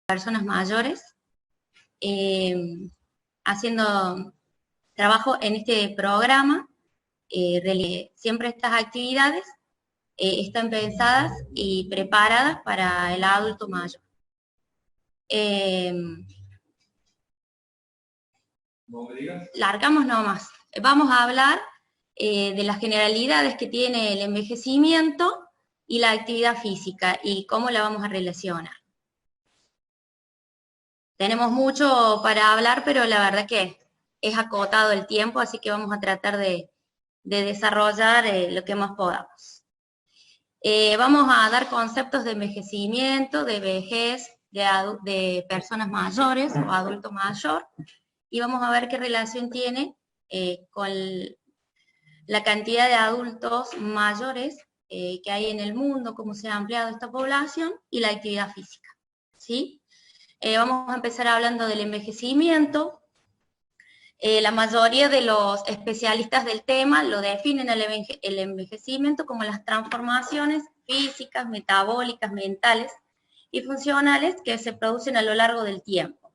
personas mayores, haciendo trabajo en este programa. Siempre estas actividades están pensadas y preparadas para el adulto mayor. Largamos nomás. Vamos a hablar de las generalidades que tiene el envejecimiento y la actividad física y cómo la vamos a relacionar. Tenemos mucho para hablar, pero la verdad que es acotado el tiempo, así que vamos a tratar de desarrollar lo que más podamos. Vamos a dar conceptos de envejecimiento, de vejez, de personas mayores o adulto mayor, y vamos a ver qué relación tiene con la cantidad de adultos mayores que hay en el mundo, cómo se ha ampliado esta población, y la actividad física, ¿sí? Vamos a empezar hablando del envejecimiento. La mayoría de los especialistas del tema lo definen el envejecimiento como las transformaciones físicas, metabólicas, mentales y funcionales que se producen a lo largo del tiempo.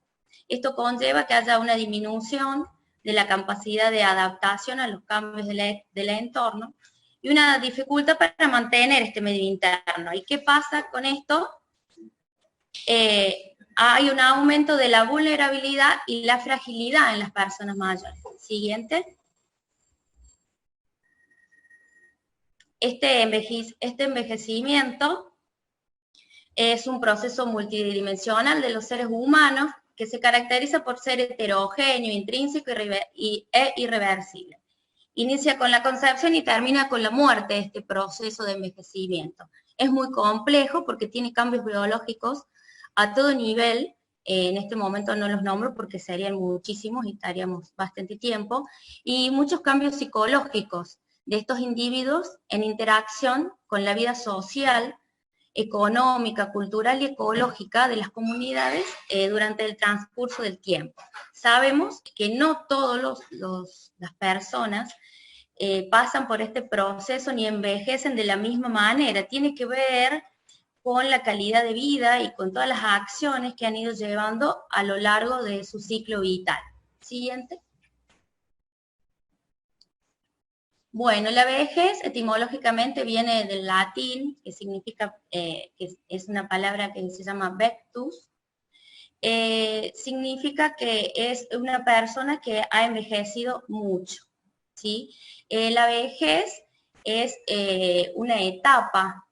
Esto conlleva que haya una disminución de la capacidad de adaptación a los cambios del entorno y una dificultad para mantener este medio interno. ¿Y qué pasa con esto? Hay un aumento de la vulnerabilidad y la fragilidad en las personas mayores. Siguiente. Este envejecimiento es un proceso multidimensional de los seres humanos que se caracteriza por ser heterogéneo, intrínseco e irreversible. Inicia con la concepción y termina con la muerte este proceso de envejecimiento. Es muy complejo porque tiene cambios biológicos a todo nivel. En este momento no los nombro porque serían muchísimos y estaríamos bastante tiempo, y muchos cambios psicológicos de estos individuos en interacción con la vida social, económica, cultural y ecológica de las comunidades durante el transcurso del tiempo. Sabemos que no todas las personas pasan por este proceso ni envejecen de la misma manera. Tiene que ver con la calidad de vida y con todas las acciones que han ido llevando a lo largo de su ciclo vital. Siguiente. Bueno, la vejez etimológicamente viene del latín, que significa, que es una palabra que se llama vectus. Significa que es una persona que ha envejecido mucho, ¿sí? La vejez es una etapa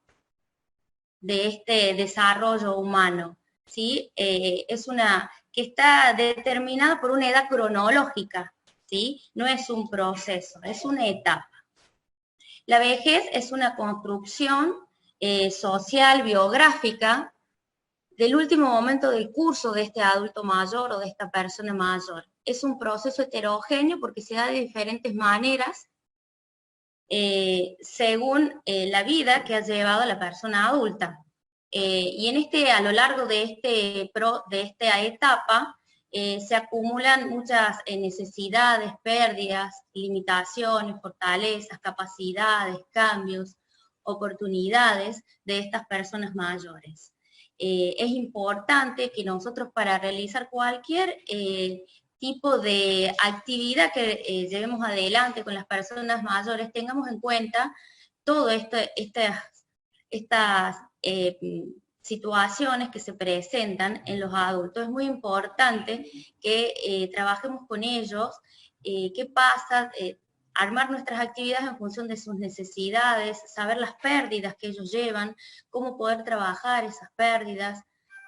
de este desarrollo humano, ¿sí? Es una que está determinada por una edad cronológica, ¿sí? No es un proceso, es una etapa. La vejez es una construcción social, biográfica, del último momento del curso de este adulto mayor o de esta persona mayor. Es un proceso heterogéneo porque se da de diferentes maneras según la vida que ha llevado la persona adulta. Y a lo largo de esta etapa se acumulan muchas necesidades, pérdidas, limitaciones, fortalezas, capacidades, cambios, oportunidades de estas personas mayores. Es importante que nosotros, para realizar cualquier tipo de actividad que llevemos adelante con las personas mayores, tengamos en cuenta todas estas situaciones que se presentan en los adultos. Es muy importante que trabajemos con ellos. ¿Qué pasa? Armar nuestras actividades en función de sus necesidades, saber las pérdidas que ellos llevan, cómo poder trabajar esas pérdidas,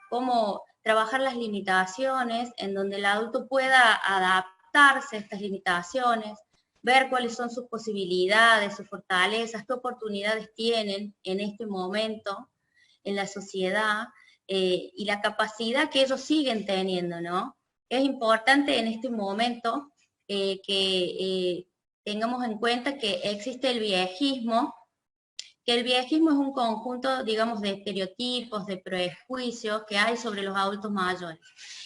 cómo trabajar las limitaciones, en donde el adulto pueda adaptarse a estas limitaciones, ver cuáles son sus posibilidades, sus fortalezas, qué oportunidades tienen en este momento en la sociedad, y la capacidad que ellos siguen teniendo, ¿no? Es importante en este momento que tengamos en cuenta que existe el viejismo, que el viejismo es un conjunto, digamos, de estereotipos, de prejuicios que hay sobre los adultos mayores.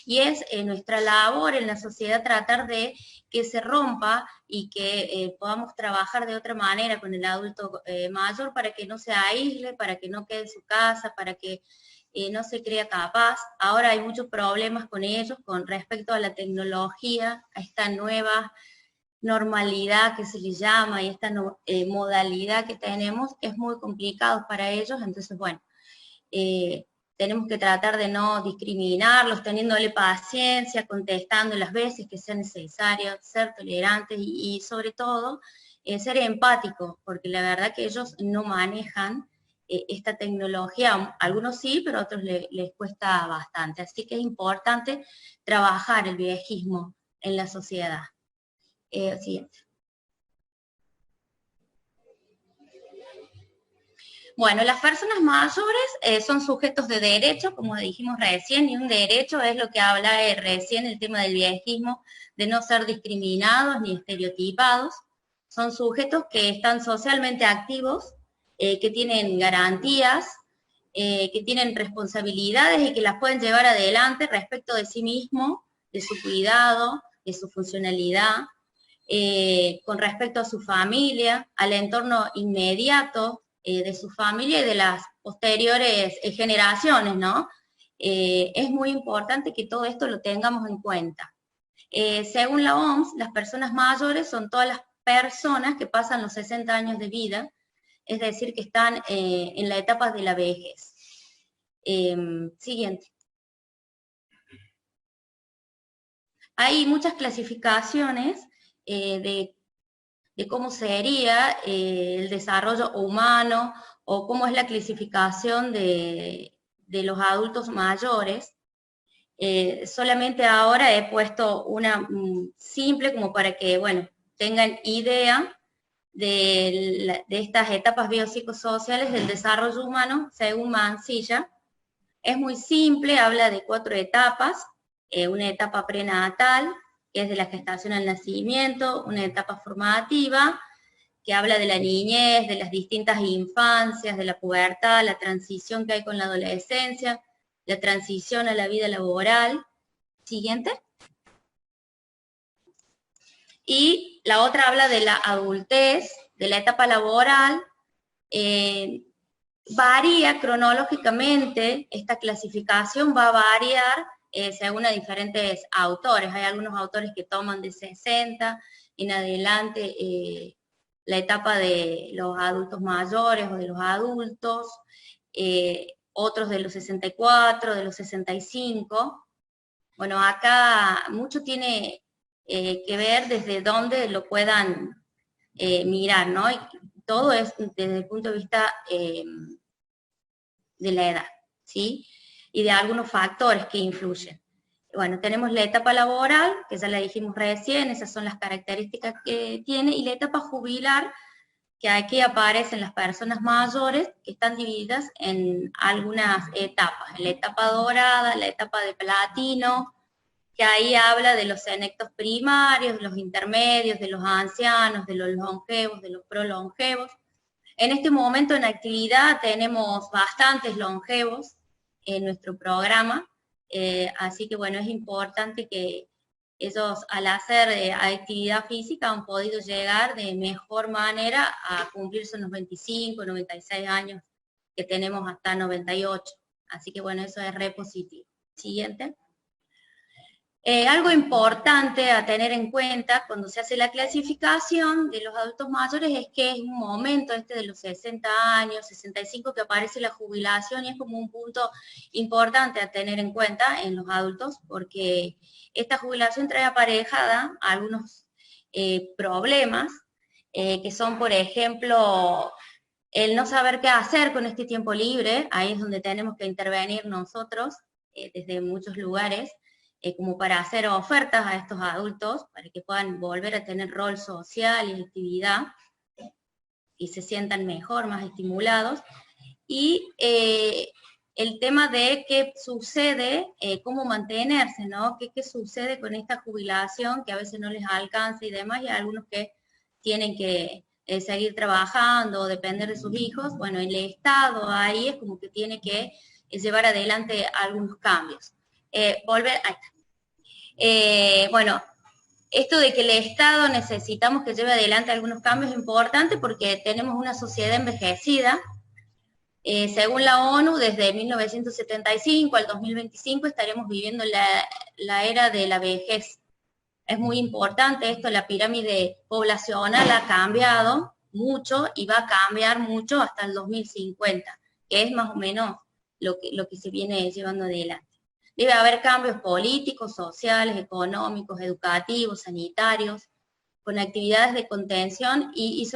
Y es nuestra labor en la sociedad tratar de que se rompa y que podamos trabajar de otra manera con el adulto mayor para que no se aísle, para que no quede en su casa, para que no se crea capaz. Ahora hay muchos problemas con ellos con respecto a la tecnología, a esta nueva normalidad que se le llama y esta modalidad que tenemos, es muy complicado para ellos. Entonces, bueno, tenemos que tratar de no discriminarlos, teniéndole paciencia, contestando las veces que sea necesario, ser tolerantes y sobre todo ser empáticos, porque la verdad que ellos no manejan esta tecnología, algunos sí, pero a otros les cuesta bastante. Así que es importante trabajar el viejismo en la sociedad. Siguiente. Bueno, las personas mayores son sujetos de derecho, como dijimos recién, y un derecho es lo que habla recién el tema del viejismo, de no ser discriminados ni estereotipados. Son sujetos que están socialmente activos, que tienen garantías, que tienen responsabilidades y que las pueden llevar adelante respecto de sí mismo, de su cuidado, de su funcionalidad, con respecto a su familia, al entorno inmediato de su familia y de las posteriores generaciones, ¿no? Es muy importante que todo esto lo tengamos en cuenta. Según la OMS, las personas mayores son todas las personas que pasan los 60 años de vida, es decir, que están en la etapa de la vejez. Siguiente. Hay muchas clasificaciones de cómo sería el desarrollo humano o cómo es la clasificación de los adultos mayores. Solamente ahora he puesto una simple como para que, bueno, tengan idea de estas etapas biopsicosociales del desarrollo humano según Mansilla. Es muy simple, habla de 4 etapas, una etapa prenatal, que es de la gestación al nacimiento, una etapa formativa, que habla de la niñez, de las distintas infancias, de la pubertad, la transición que hay con la adolescencia, la transición a la vida laboral. Siguiente. Y la otra habla de la adultez, de la etapa laboral. Varía cronológicamente, esta clasificación va a variar según a diferentes autores. Hay algunos autores que toman de 60 en adelante la etapa de los adultos mayores o de los adultos, otros de los 64, de los 65. Bueno, acá mucho tiene que ver desde dónde lo puedan mirar, ¿no? Y todo es desde el punto de vista de la edad, ¿sí? Y de algunos factores que influyen. Bueno, tenemos la etapa laboral, que ya la dijimos recién, esas son las características que tiene, y la etapa jubilar, que aquí aparecen las personas mayores, que están divididas en algunas etapas, en la etapa dorada, la etapa de platino, que ahí habla de los senectos primarios, de los intermedios, de los ancianos, de los longevos, de los prolongevos. En este momento en actividad tenemos bastantes longevos en nuestro programa, así que bueno, es importante que ellos al hacer actividad física han podido llegar de mejor manera a cumplirse los 25, 96 años que tenemos hasta 98. Así que bueno, eso es re positivo. Siguiente. Algo importante a tener en cuenta cuando se hace la clasificación de los adultos mayores es que es un momento de los 60 años, 65, que aparece la jubilación y es como un punto importante a tener en cuenta en los adultos porque esta jubilación trae aparejada algunos problemas que son, por ejemplo, el no saber qué hacer con este tiempo libre. Ahí es donde tenemos que intervenir nosotros desde muchos lugares, como para hacer ofertas a estos adultos, para que puedan volver a tener rol social y actividad, y se sientan mejor, más estimulados. Y el tema de qué sucede, cómo mantenerse, ¿no? ¿Qué sucede con esta jubilación que a veces no les alcanza y demás, y algunos que tienen que seguir trabajando o depender de sus hijos? Bueno, el Estado ahí es como que tiene que llevar adelante algunos cambios. Volver, ahí está. Bueno, esto de que el Estado necesitamos que lleve adelante algunos cambios es importante porque tenemos una sociedad envejecida, Según la ONU, desde 1975 al 2025 estaremos viviendo la era de la vejez. Es muy importante esto, la pirámide poblacional ha cambiado mucho y va a cambiar mucho hasta el 2050, que es más o menos lo que se viene llevando adelante. Debe haber cambios políticos, sociales, económicos, educativos, sanitarios, con actividades de contención y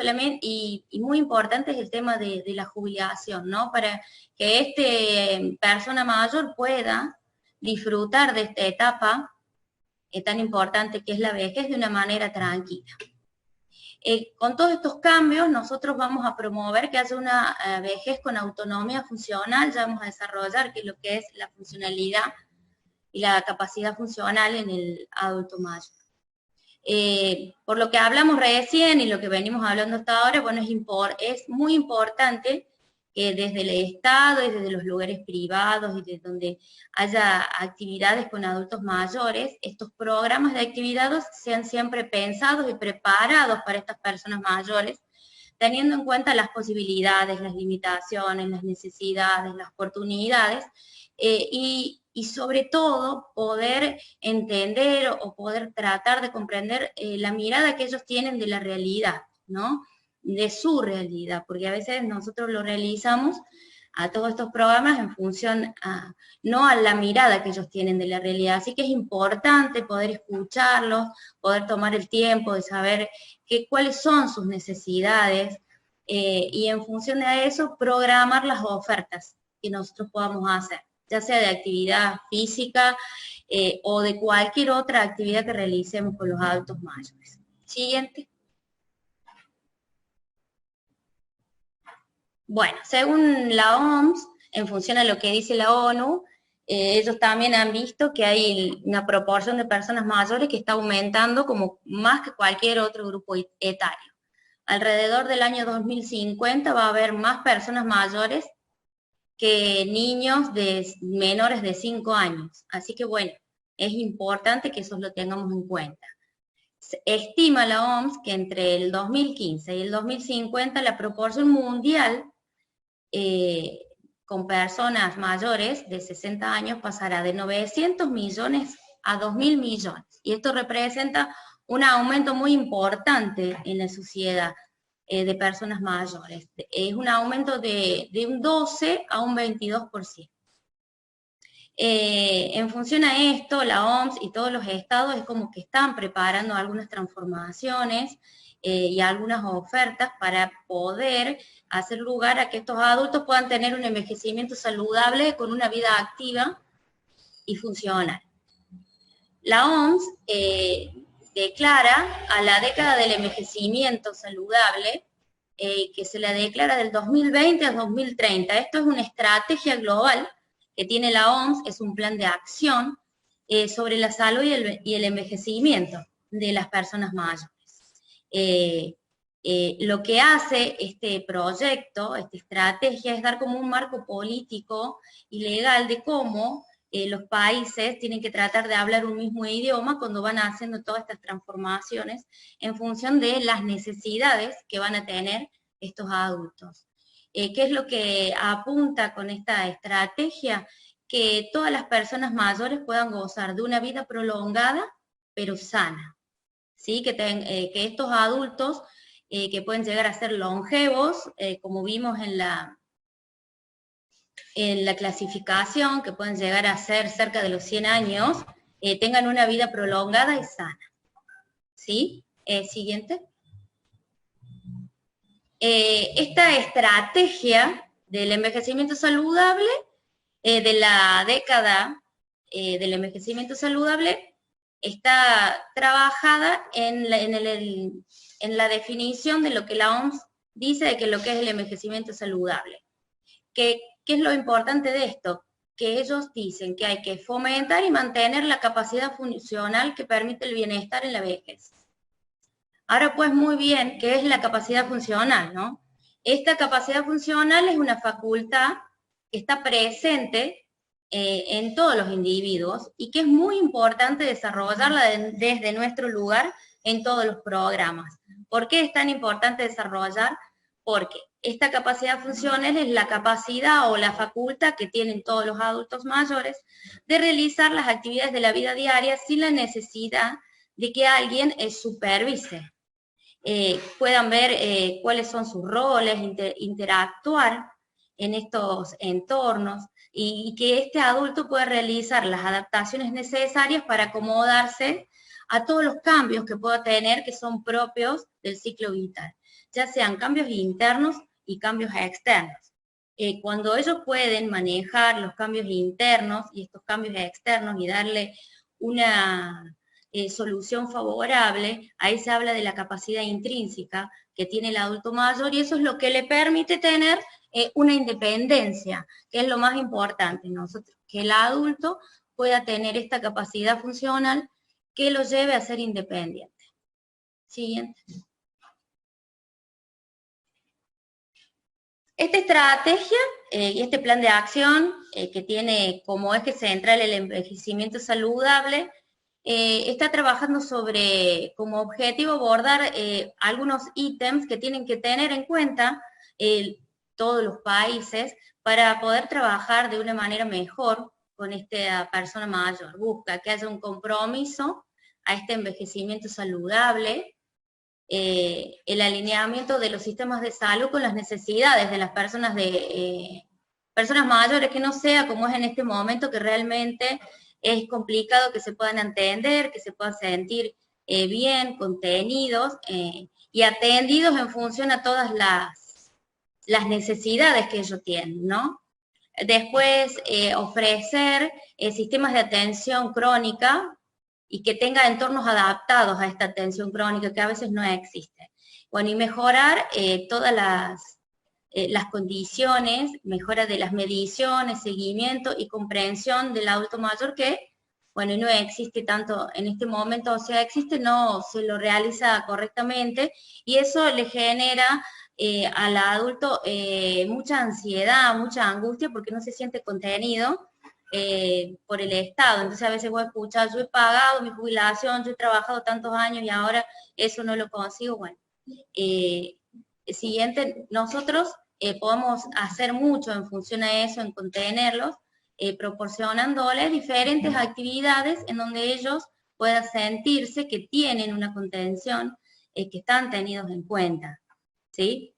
muy importante es el tema de la jubilación, ¿no? Para que persona mayor pueda disfrutar de esta etapa tan importante que es la vejez de una manera tranquila. Con todos estos cambios, nosotros vamos a promover que haya una vejez con autonomía funcional, ya vamos a desarrollar que lo que es la funcionalidad y la capacidad funcional en el adulto mayor. Por lo que hablamos recién y lo que venimos hablando hasta ahora, bueno, es muy importante que desde el Estado y desde los lugares privados y desde donde haya actividades con adultos mayores, estos programas de actividades sean siempre pensados y preparados para estas personas mayores, teniendo en cuenta las posibilidades, las limitaciones, las necesidades, las oportunidades, y sobre todo poder entender o poder tratar de comprender la mirada que ellos tienen de la realidad, ¿no? De su realidad, porque a veces nosotros lo realizamos a todos estos programas en función no a la mirada que ellos tienen de la realidad, así que es importante poder escucharlos, poder tomar el tiempo de saber cuáles son sus necesidades, y en función de eso programar las ofertas que nosotros podamos hacer, ya sea de actividad física o de cualquier otra actividad que realicemos con los adultos mayores. Siguiente. Bueno, según la OMS, en función a lo que dice la ONU, ellos también han visto que hay una proporción de personas mayores que está aumentando como más que cualquier otro grupo etario. Alrededor del año 2050 va a haber más personas mayores que niños menores de 5 años. Así que bueno, es importante que eso lo tengamos en cuenta. Se estima la OMS que entre el 2015 y el 2050 la proporción mundial con personas mayores de 60 años pasará de 900 millones a 2.000 millones. Y esto representa un aumento muy importante en la sociedad de personas mayores. Es un aumento de un 12 a un 22%. En función a esto, la OMS y todos los estados es como que están preparando algunas transformaciones y algunas ofertas para poder hacer lugar a que estos adultos puedan tener un envejecimiento saludable con una vida activa y funcional. La OMS declara a la década del envejecimiento saludable que se la declara del 2020 al 2030. Esto es una estrategia global que tiene la OMS, es un plan de acción sobre la salud y el envejecimiento de las personas mayores. Lo que hace este proyecto, esta estrategia, es dar como un marco político y legal de cómo los países tienen que tratar de hablar un mismo idioma cuando van haciendo todas estas transformaciones en función de las necesidades que van a tener estos adultos. ¿Qué es lo que apunta con esta estrategia? Que todas las personas mayores puedan gozar de una vida prolongada, pero sana. ¿Sí? Que estos adultos que pueden llegar a ser longevos, como vimos en la clasificación, que pueden llegar a ser cerca de los 100 años, tengan una vida prolongada y sana. ¿Sí? Siguiente. Esta estrategia del envejecimiento saludable, de la década del envejecimiento saludable, está trabajada en la definición de lo que la OMS dice de que lo que es el envejecimiento saludable. ¿Qué es lo importante de esto? Que ellos dicen que hay que fomentar y mantener la capacidad funcional que permite el bienestar en la vejez. Ahora pues muy bien, ¿qué es la capacidad funcional, no? Esta capacidad funcional es una facultad que está presente en todos los individuos y que es muy importante desarrollarla desde nuestro lugar en todos los programas. ¿Por qué es tan importante desarrollar? Porque Esta capacidad funcional es la capacidad o la facultad que tienen todos los adultos mayores de realizar las actividades de la vida diaria sin la necesidad de que alguien supervise. Puedan ver cuáles son sus roles, interactuar en estos entornos y que este adulto pueda realizar las adaptaciones necesarias para acomodarse a todos los cambios que pueda tener que son propios del ciclo vital, ya sean cambios internos y cambios externos. Cuando ellos pueden manejar los cambios internos y estos cambios externos y darle una solución favorable, ahí se habla de la capacidad intrínseca que tiene el adulto mayor y eso es lo que le permite tener una independencia, que es lo más importante, nosotros, que el adulto pueda tener esta capacidad funcional que lo lleve a ser independiente. Siguiente. Esta estrategia y este plan de acción que tiene como eje central el envejecimiento saludable, está trabajando sobre, como objetivo, abordar algunos ítems que tienen que tener en cuenta todos los países para poder trabajar de una manera mejor con esta persona mayor. Busca que haya un compromiso a este envejecimiento saludable, el alineamiento de los sistemas de salud con las necesidades de las personas personas mayores, que no sea como es en este momento, que realmente es complicado que se puedan entender, que se puedan sentir bien, contenidos y atendidos en función a todas las necesidades que ellos tienen, ¿no? Después, ofrecer sistemas de atención crónica y que tenga entornos adaptados a esta atención crónica que a veces no existe. Bueno, y mejorar todas las condiciones, mejora de las mediciones, seguimiento y comprensión del adulto mayor que, bueno, no existe tanto en este momento, o sea, existe, no se lo realiza correctamente y eso le genera al adulto mucha ansiedad, mucha angustia porque no se siente contenido por el Estado. Entonces a veces voy a escuchar, yo he pagado mi jubilación, yo he trabajado tantos años y ahora eso no lo consigo. Bueno, siguiente, nosotros podemos hacer mucho en función a eso, en contenerlos, proporcionándoles diferentes actividades en donde ellos puedan sentirse que tienen una contención, que están tenidos en cuenta, ¿sí?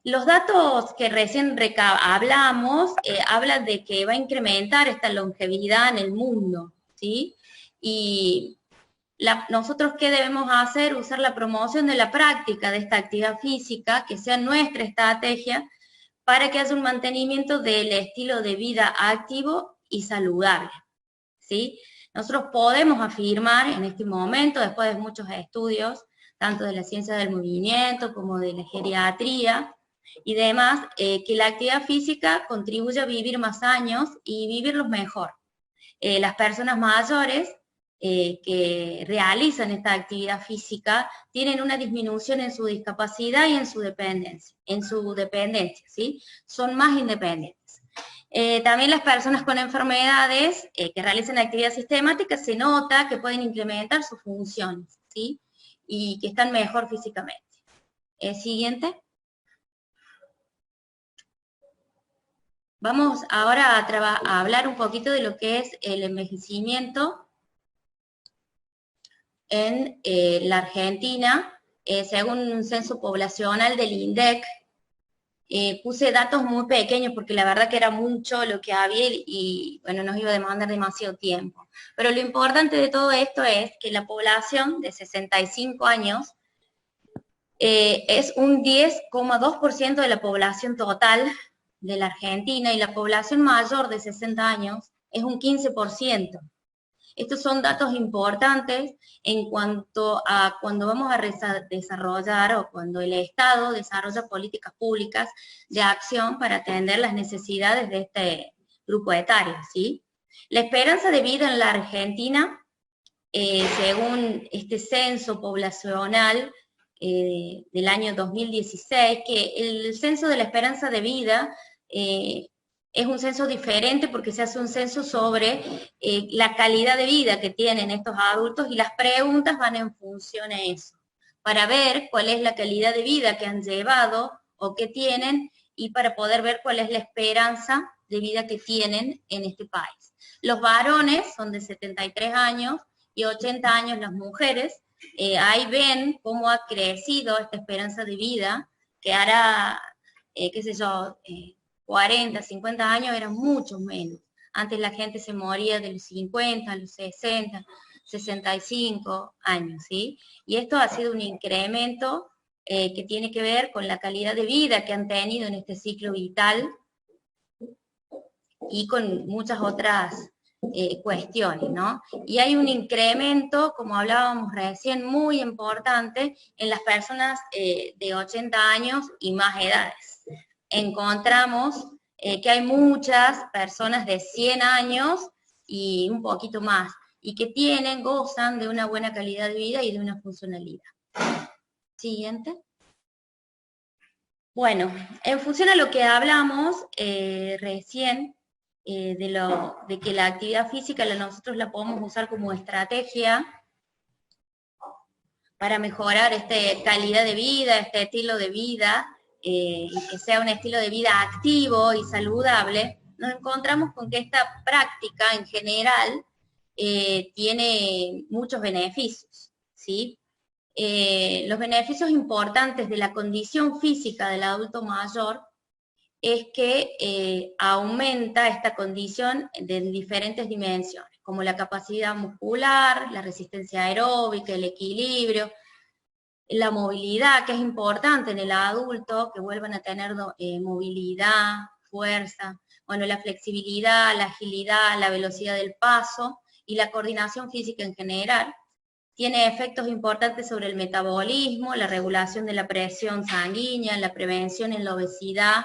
Los datos que recién hablamos hablan de que va a incrementar esta longevidad en el mundo, ¿sí? Y nosotros, ¿qué debemos hacer? Usar la promoción de la práctica de esta actividad física, que sea nuestra estrategia, para que haya un mantenimiento del estilo de vida activo y saludable, ¿sí? Nosotros podemos afirmar en este momento, después de muchos estudios, tanto de la ciencia del movimiento como de la geriatría y demás, que la actividad física contribuye a vivir más años y vivirlos mejor. Las personas mayores que realizan esta actividad física tienen una disminución en su discapacidad y en su dependencia, ¿sí? Son más independientes. También las personas con enfermedades que realizan actividad sistemática se nota que pueden implementar sus funciones, ¿sí? Y que están mejor físicamente. Siguiente. Vamos ahora a hablar un poquito de lo que es el envejecimiento en la Argentina, según un censo poblacional del INDEC. Puse datos muy pequeños porque la verdad que era mucho lo que había y bueno, nos iba a demandar demasiado tiempo. Pero lo importante de todo esto es que la población de 65 años es un 10,2% de la población total de la Argentina y la población mayor de 60 años es un 15%. Estos son datos importantes en cuanto a cuando vamos a desarrollar o cuando el Estado desarrolla políticas públicas de acción para atender las necesidades de este grupo etario, ¿sí? La esperanza de vida en la Argentina, según este censo poblacional del año 2016, que el censo de la esperanza de vida es un censo diferente porque se hace un censo sobre la calidad de vida que tienen estos adultos y las preguntas van en función a eso, para ver cuál es la calidad de vida que han llevado o que tienen, y para poder ver cuál es la esperanza de vida que tienen en este país. Los varones son de 73 años y 80 años las mujeres. Ahí ven cómo ha crecido esta esperanza de vida, que hará, qué sé yo, 40, 50 años eran mucho menos. Antes la gente se moría de los 50, a los 60, 65 años, ¿sí? Y esto ha sido un incremento que tiene que ver con la calidad de vida que han tenido en este ciclo vital y con muchas otras cuestiones, ¿no? Y hay un incremento, como hablábamos recién, muy importante en las personas de 80 años y más edades. Encontramos que hay muchas personas de 100 años y un poquito más, y que gozan de una buena calidad de vida y de una funcionalidad. Siguiente. Bueno, en función a lo que hablamos recién, de que la actividad física nosotros la podemos usar como estrategia para mejorar esta calidad de vida, este estilo de vida, y que sea un estilo de vida activo y saludable, nos encontramos con que esta práctica en general tiene muchos beneficios, ¿sí? Los beneficios importantes de la condición física del adulto mayor es que aumenta esta condición de diferentes dimensiones, como la capacidad muscular, la resistencia aeróbica, el equilibrio, la movilidad, que es importante en el adulto, que vuelvan a tener movilidad, fuerza, bueno, la flexibilidad, la agilidad, la velocidad del paso y la coordinación física en general. Tiene efectos importantes sobre el metabolismo, la regulación de la presión sanguínea, la prevención en la obesidad,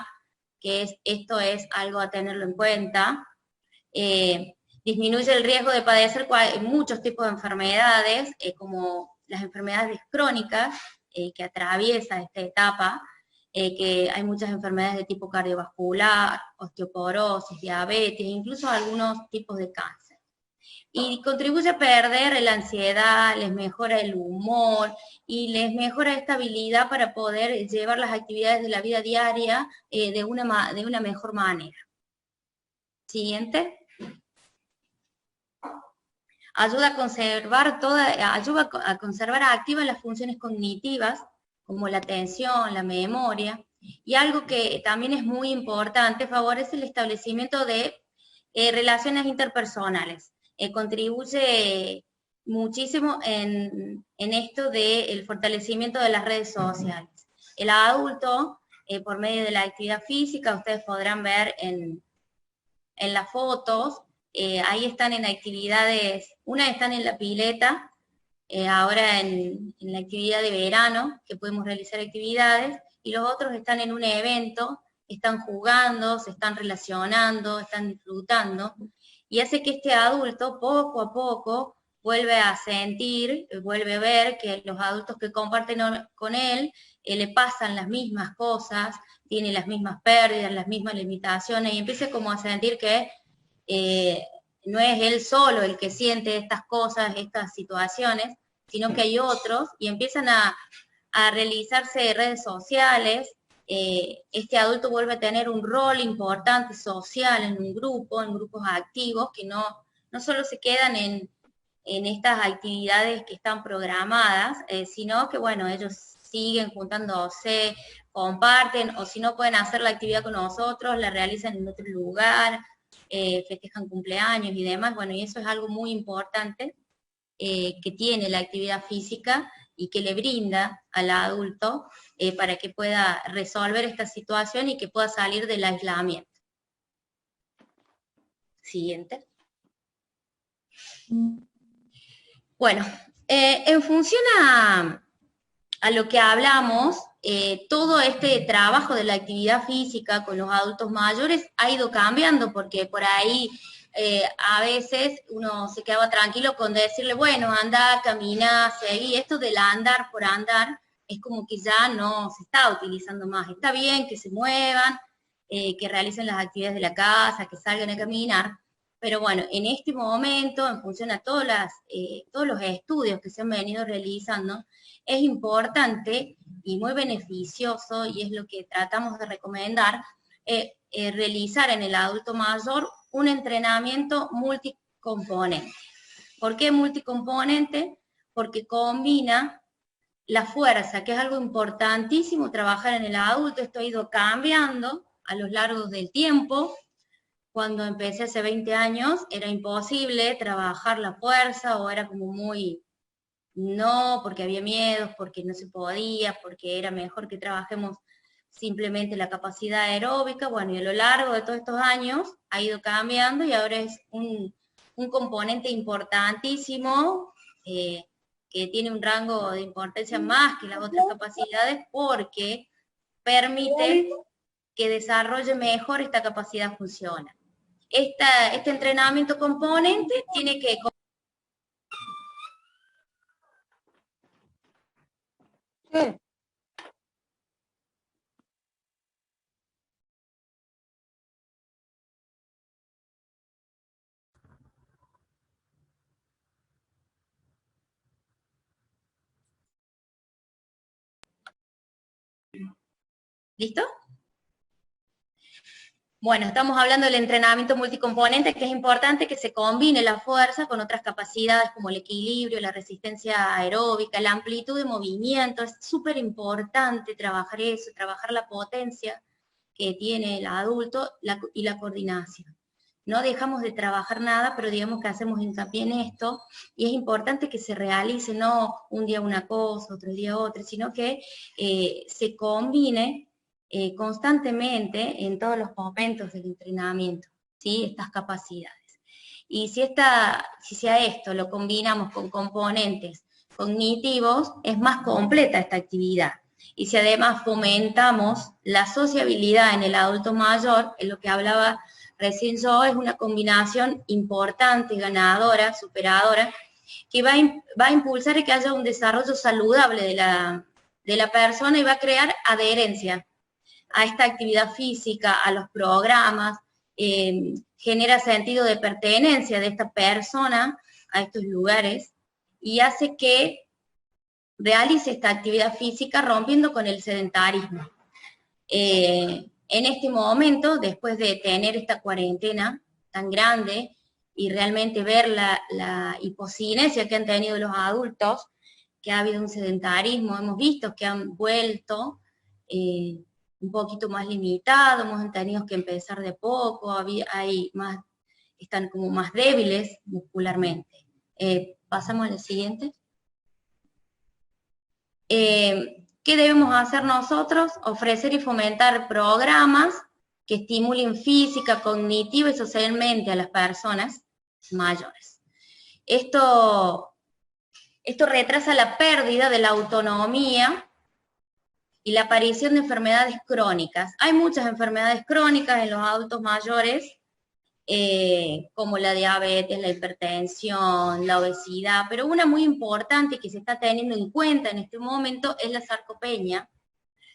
esto es algo a tenerlo en cuenta. Disminuye el riesgo de padecer muchos tipos de enfermedades, como las enfermedades crónicas que atraviesa esta etapa, que hay muchas enfermedades de tipo cardiovascular, osteoporosis, diabetes, incluso algunos tipos de cáncer. Y contribuye a perder la ansiedad, les mejora el humor y les mejora esta habilidad para poder llevar las actividades de la vida diaria de una mejor manera. Siguiente. Ayuda a conservar activas las funciones cognitivas, como la atención, la memoria, y algo que también es muy importante, favorece el establecimiento de relaciones interpersonales. Contribuye muchísimo en esto del fortalecimiento de las redes sociales. El adulto, por medio de la actividad física, ustedes podrán ver en las fotos, ahí están en actividades, una están en la pileta, ahora en la actividad de verano, que podemos realizar actividades, y los otros están en un evento, están jugando, se están relacionando, están disfrutando, y hace que este adulto poco a poco vuelve a sentir, vuelve a ver que los adultos que comparten con él le pasan las mismas cosas, tiene las mismas pérdidas, las mismas limitaciones, y empieza como a sentir que no es él solo el que siente estas cosas, estas situaciones, sino que hay otros, y empiezan a realizarse redes sociales. Este adulto vuelve a tener un rol importante social en un grupo, en grupos activos, que no solo se quedan en estas actividades que están programadas, sino que, bueno, ellos siguen juntándose, comparten, o si no pueden hacer la actividad con nosotros, la realizan en otro lugar, festejan cumpleaños y demás. Bueno, y eso es algo muy importante que tiene la actividad física y que le brinda al adulto para que pueda resolver esta situación y que pueda salir del aislamiento. Siguiente. Bueno, en función a lo que hablamos, todo este trabajo de la actividad física con los adultos mayores ha ido cambiando, porque por ahí a veces uno se quedaba tranquilo con decirle, bueno, anda, camina, seguí. Esto del andar por andar es como que ya no se está utilizando más. Está bien que se muevan, que realicen las actividades de la casa, que salgan a caminar, Pero bueno, en este momento, en función a todos los estudios que se han venido realizando, es importante y muy beneficioso, y es lo que tratamos de recomendar, realizar en el adulto mayor un entrenamiento multicomponente. ¿Por qué multicomponente? Porque combina la fuerza, que es algo importantísimo trabajar en el adulto. Esto ha ido cambiando a lo largo del tiempo. Cuando empecé hace 20 años era imposible trabajar la fuerza, o era como muy, no, porque había miedos, porque no se podía, porque era mejor que trabajemos simplemente la capacidad aeróbica. Bueno, y a lo largo de todos estos años ha ido cambiando y ahora es un componente importantísimo, que tiene un rango de importancia más que las otras capacidades, porque permite que desarrolle mejor esta capacidad funcional. Este entrenamiento componente tiene que... ¿Qué? ¿Listo? Bueno, estamos hablando del entrenamiento multicomponente, que es importante que se combine la fuerza con otras capacidades como el equilibrio, la resistencia aeróbica, la amplitud de movimiento. Es súper importante trabajar eso, trabajar la potencia que tiene el adulto y la coordinación. No dejamos de trabajar nada, pero digamos que hacemos hincapié en esto, y es importante que se realice, no un día una cosa, otro día otra, sino que se combine constantemente en todos los momentos del entrenamiento, ¿sí? Estas capacidades. Y si a esto lo combinamos con componentes cognitivos, es más completa esta actividad. Y si además fomentamos la sociabilidad en el adulto mayor, en lo que hablaba recién yo, es una combinación importante, ganadora, superadora, que va a impulsar a que haya un desarrollo saludable de la persona, y va a crear adherencia a esta actividad física, a los programas, genera sentido de pertenencia de esta persona a estos lugares, y hace que realice esta actividad física rompiendo con el sedentarismo. En este momento, después de tener esta cuarentena tan grande y realmente ver la hipocinesia que han tenido los adultos, que ha habido un sedentarismo, hemos visto que han vuelto un poquito más limitados, hemos tenido que empezar de poco, están como más débiles muscularmente. Pasamos a la siguiente. ¿Qué debemos hacer nosotros? Ofrecer y fomentar programas que estimulen física, cognitiva y socialmente a las personas mayores. Esto retrasa la pérdida de la autonomía y la aparición de enfermedades crónicas. Hay muchas enfermedades crónicas en los adultos mayores, como la diabetes, la hipertensión, la obesidad, pero una muy importante que se está teniendo en cuenta en este momento es la sarcopenia,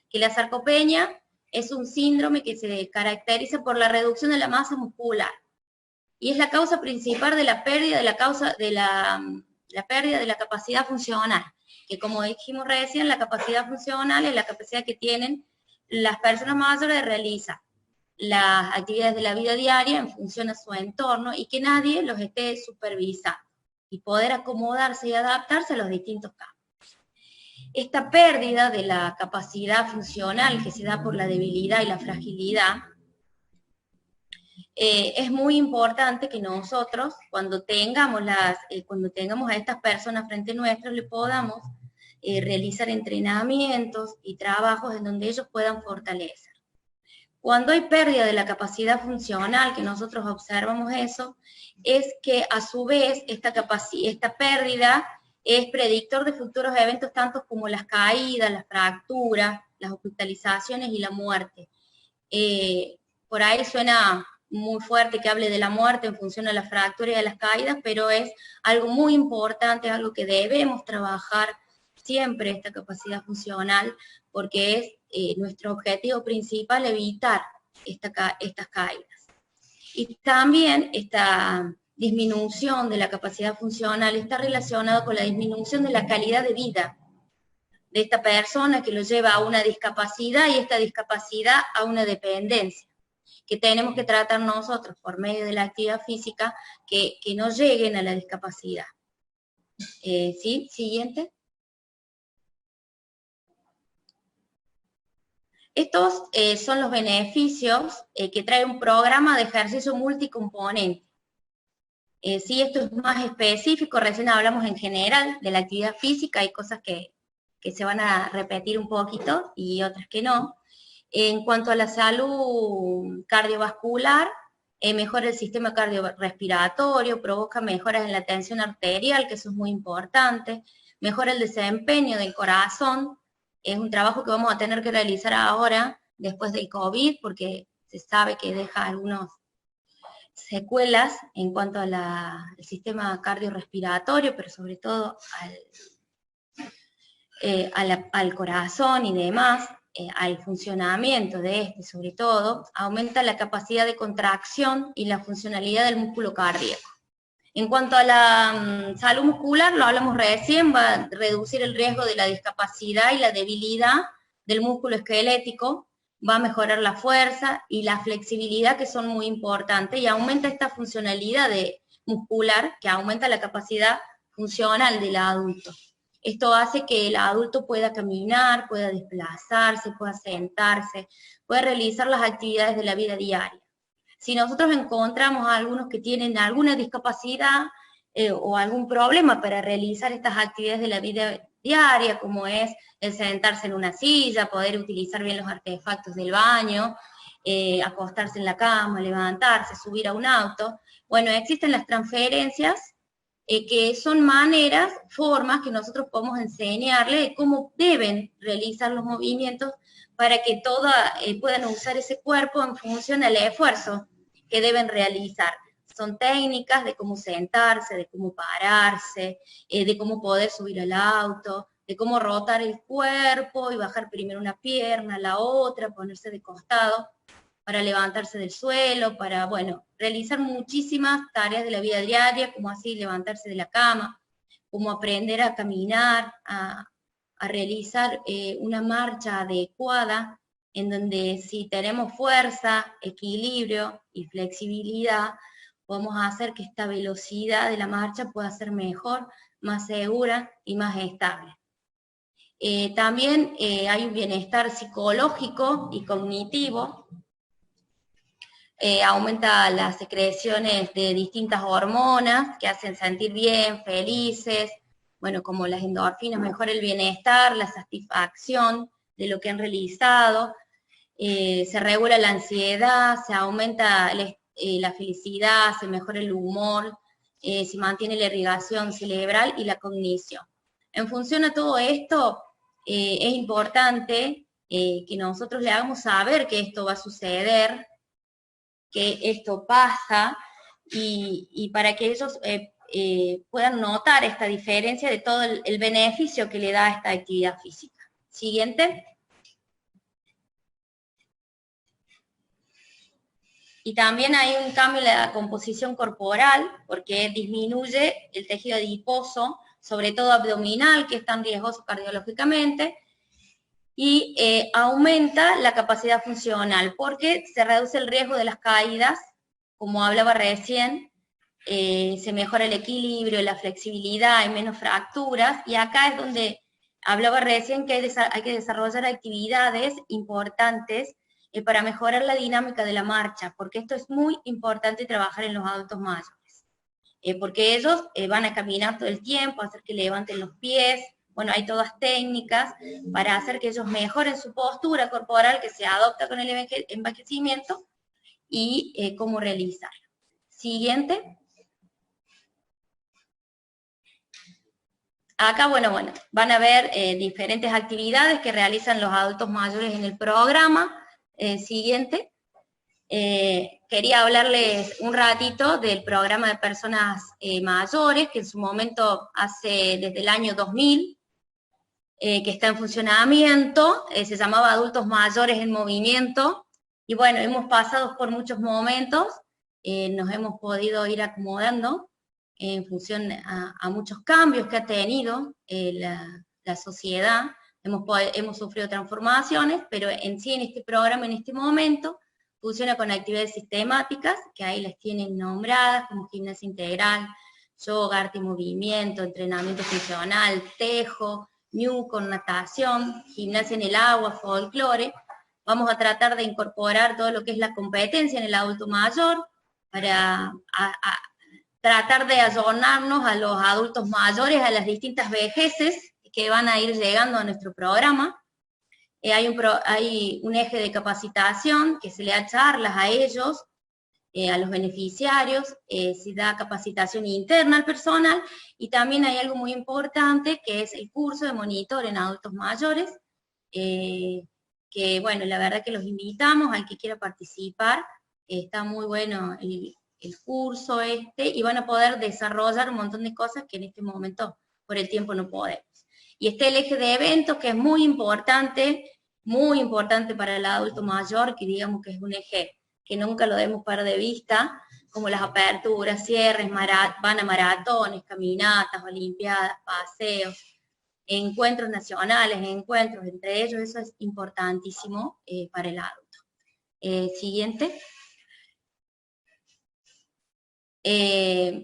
que la sarcopenia es un síndrome que se caracteriza por la reducción de la masa muscular, y es la causa principal de la pérdida la pérdida de la capacidad funcional, que como dijimos recién, la capacidad funcional es la capacidad que tienen las personas mayores de realizar las actividades de la vida diaria en función a su entorno, y que nadie los esté supervisando, y poder acomodarse y adaptarse a los distintos campos. Esta pérdida de la capacidad funcional que se da por la debilidad y la fragilidad, es muy importante que nosotros, cuando tengamos a estas personas frente nuestro, le podamos realizar entrenamientos y trabajos en donde ellos puedan fortalecer. Cuando hay pérdida de la capacidad funcional, que nosotros observamos eso, es que a su vez esta pérdida es predictor de futuros eventos, tanto como las caídas, las fracturas, las hospitalizaciones y la muerte. Por ahí suena muy fuerte que hable de la muerte en función a la fractura y a las caídas, pero es algo muy importante, es algo que debemos trabajar siempre, esta capacidad funcional, porque es nuestro objetivo principal evitar estas caídas. Y también esta disminución de la capacidad funcional está relacionada con la disminución de la calidad de vida de esta persona, que lo lleva a una discapacidad y esta discapacidad a una dependencia, que tenemos que tratar nosotros por medio de la actividad física, que no lleguen a la discapacidad. ¿Sí? Siguiente. Estos son los beneficios que trae un programa de ejercicio multicomponente. Sí, esto es más específico, recién hablamos en general de la actividad física, hay cosas que se van a repetir un poquito y otras que no. En cuanto a la salud cardiovascular, mejora el sistema cardiorrespiratorio, provoca mejoras en la tensión arterial, que eso es muy importante, mejora el desempeño del corazón. Es un trabajo que vamos a tener que realizar ahora, después del COVID, porque se sabe que deja algunas secuelas en cuanto al sistema cardiorrespiratorio, pero sobre todo al corazón y demás, al funcionamiento de este sobre todo, aumenta la capacidad de contracción y la funcionalidad del músculo cardíaco. En cuanto a la salud muscular, lo hablamos recién, va a reducir el riesgo de la discapacidad y la debilidad del músculo esquelético, va a mejorar la fuerza y la flexibilidad, que son muy importantes, y aumenta esta funcionalidad muscular, que aumenta la capacidad funcional del adulto. Esto hace que el adulto pueda caminar, pueda desplazarse, pueda sentarse, pueda realizar las actividades de la vida diaria. Si nosotros encontramos a algunos que tienen alguna discapacidad o algún problema para realizar estas actividades de la vida diaria, como es el sentarse en una silla, poder utilizar bien los artefactos del baño, acostarse en la cama, levantarse, subir a un auto, bueno, existen las transferencias, que son maneras, formas que nosotros podemos enseñarles de cómo deben realizar los movimientos para que puedan usar ese cuerpo en función al esfuerzo que deben realizar. Son técnicas de cómo sentarse, de cómo pararse, de cómo poder subir al auto, de cómo rotar el cuerpo y bajar primero una pierna, la otra, ponerse de costado, para levantarse del suelo, para, bueno, realizar muchísimas tareas de la vida diaria, como así levantarse de la cama, como aprender a caminar, a realizar una marcha adecuada, en donde si tenemos fuerza, equilibrio y flexibilidad, podemos hacer que esta velocidad de la marcha pueda ser mejor, más segura y más estable. También hay un bienestar psicológico y cognitivo. Aumenta las secreciones de distintas hormonas que hacen sentir bien, felices, bueno, como las endorfinas, mejora el bienestar, la satisfacción de lo que han realizado, se regula la ansiedad, se aumenta la felicidad, se mejora el humor, se mantiene la irrigación cerebral y la cognición. En función a todo esto, es importante que nosotros le hagamos saber que esto va a suceder, que esto pasa, y para que ellos puedan notar esta diferencia de todo el beneficio que le da esta actividad física. Siguiente. Y también hay un cambio en la composición corporal, porque disminuye el tejido adiposo, sobre todo abdominal, que es tan riesgoso cardiológicamente, y aumenta la capacidad funcional, porque se reduce el riesgo de las caídas, como hablaba recién, se mejora el equilibrio, la flexibilidad, hay menos fracturas, y acá es donde hablaba recién que hay que desarrollar actividades importantes para mejorar la dinámica de la marcha, porque esto es muy importante trabajar en los adultos mayores, porque ellos van a caminar todo el tiempo, hacer que levanten los pies, bueno, hay todas técnicas para hacer que ellos mejoren su postura corporal, que se adopta con el envejecimiento, y cómo realizarlo. Siguiente. Acá, bueno, van a ver diferentes actividades que realizan los adultos mayores en el programa. Siguiente. Quería hablarles un ratito del programa de personas mayores, que en su momento desde el año 2000, que está en funcionamiento, se llamaba Adultos Mayores en Movimiento, y bueno, hemos pasado por muchos momentos, nos hemos podido ir acomodando en función a muchos cambios que ha tenido la sociedad. Hemos sufrido transformaciones, pero en sí en este programa, en este momento, funciona con actividades sistemáticas, que ahí las tienen nombradas, como gimnasia integral, yoga, arte y movimiento, entrenamiento funcional, tejo, ñu con natación, gimnasia en el agua, folclore. Vamos a tratar de incorporar todo lo que es la competencia en el adulto mayor, para tratar de ayornarnos a los adultos mayores, a las distintas vejeces que van a ir llegando a nuestro programa. Hay un eje de capacitación que se le da charlas a ellos, a los beneficiarios, se da capacitación interna al personal, y también hay algo muy importante que es el curso de monitor en adultos mayores, que bueno, la verdad que los invitamos al que quiera participar, está muy bueno el curso y van a poder desarrollar un montón de cosas que en este momento por el tiempo no podemos. Y está el eje de eventos, que es muy importante para el adulto mayor, que digamos que es un eje que nunca lo debemos perder de vista, como las aperturas, cierres, van a maratones, caminatas, olimpiadas, paseos, encuentros nacionales, encuentros entre ellos, eso es importantísimo para el adulto. Siguiente.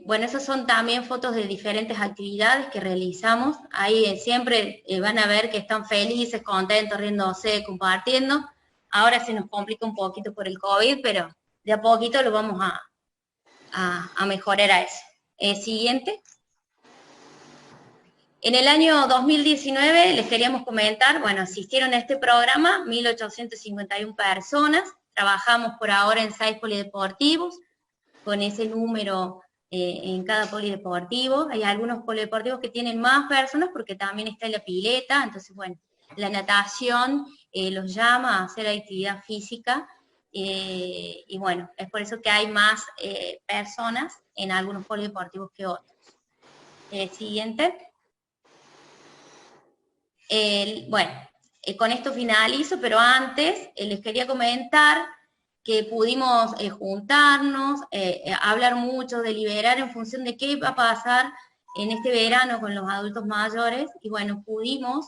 Bueno, esas son también fotos de diferentes actividades que realizamos. Ahí siempre van a ver que están felices, contentos, riéndose, compartiendo. Ahora se nos complica un poquito por el COVID, pero de a poquito lo vamos a mejorar a eso. Siguiente. En el año 2019 les queríamos comentar, bueno, asistieron a este programa 1.851 personas. Trabajamos por ahora en 6 polideportivos, con ese número en cada polideportivo. Hay algunos polideportivos que tienen más personas porque también está la pileta, entonces bueno, la natación los llama a hacer actividad física, y bueno, es por eso que hay más personas en algunos polideportivos que otros. Siguiente. Bueno, con esto finalizo, pero antes les quería comentar que pudimos juntarnos, hablar mucho, deliberar en función de qué va a pasar en este verano con los adultos mayores, y bueno, pudimos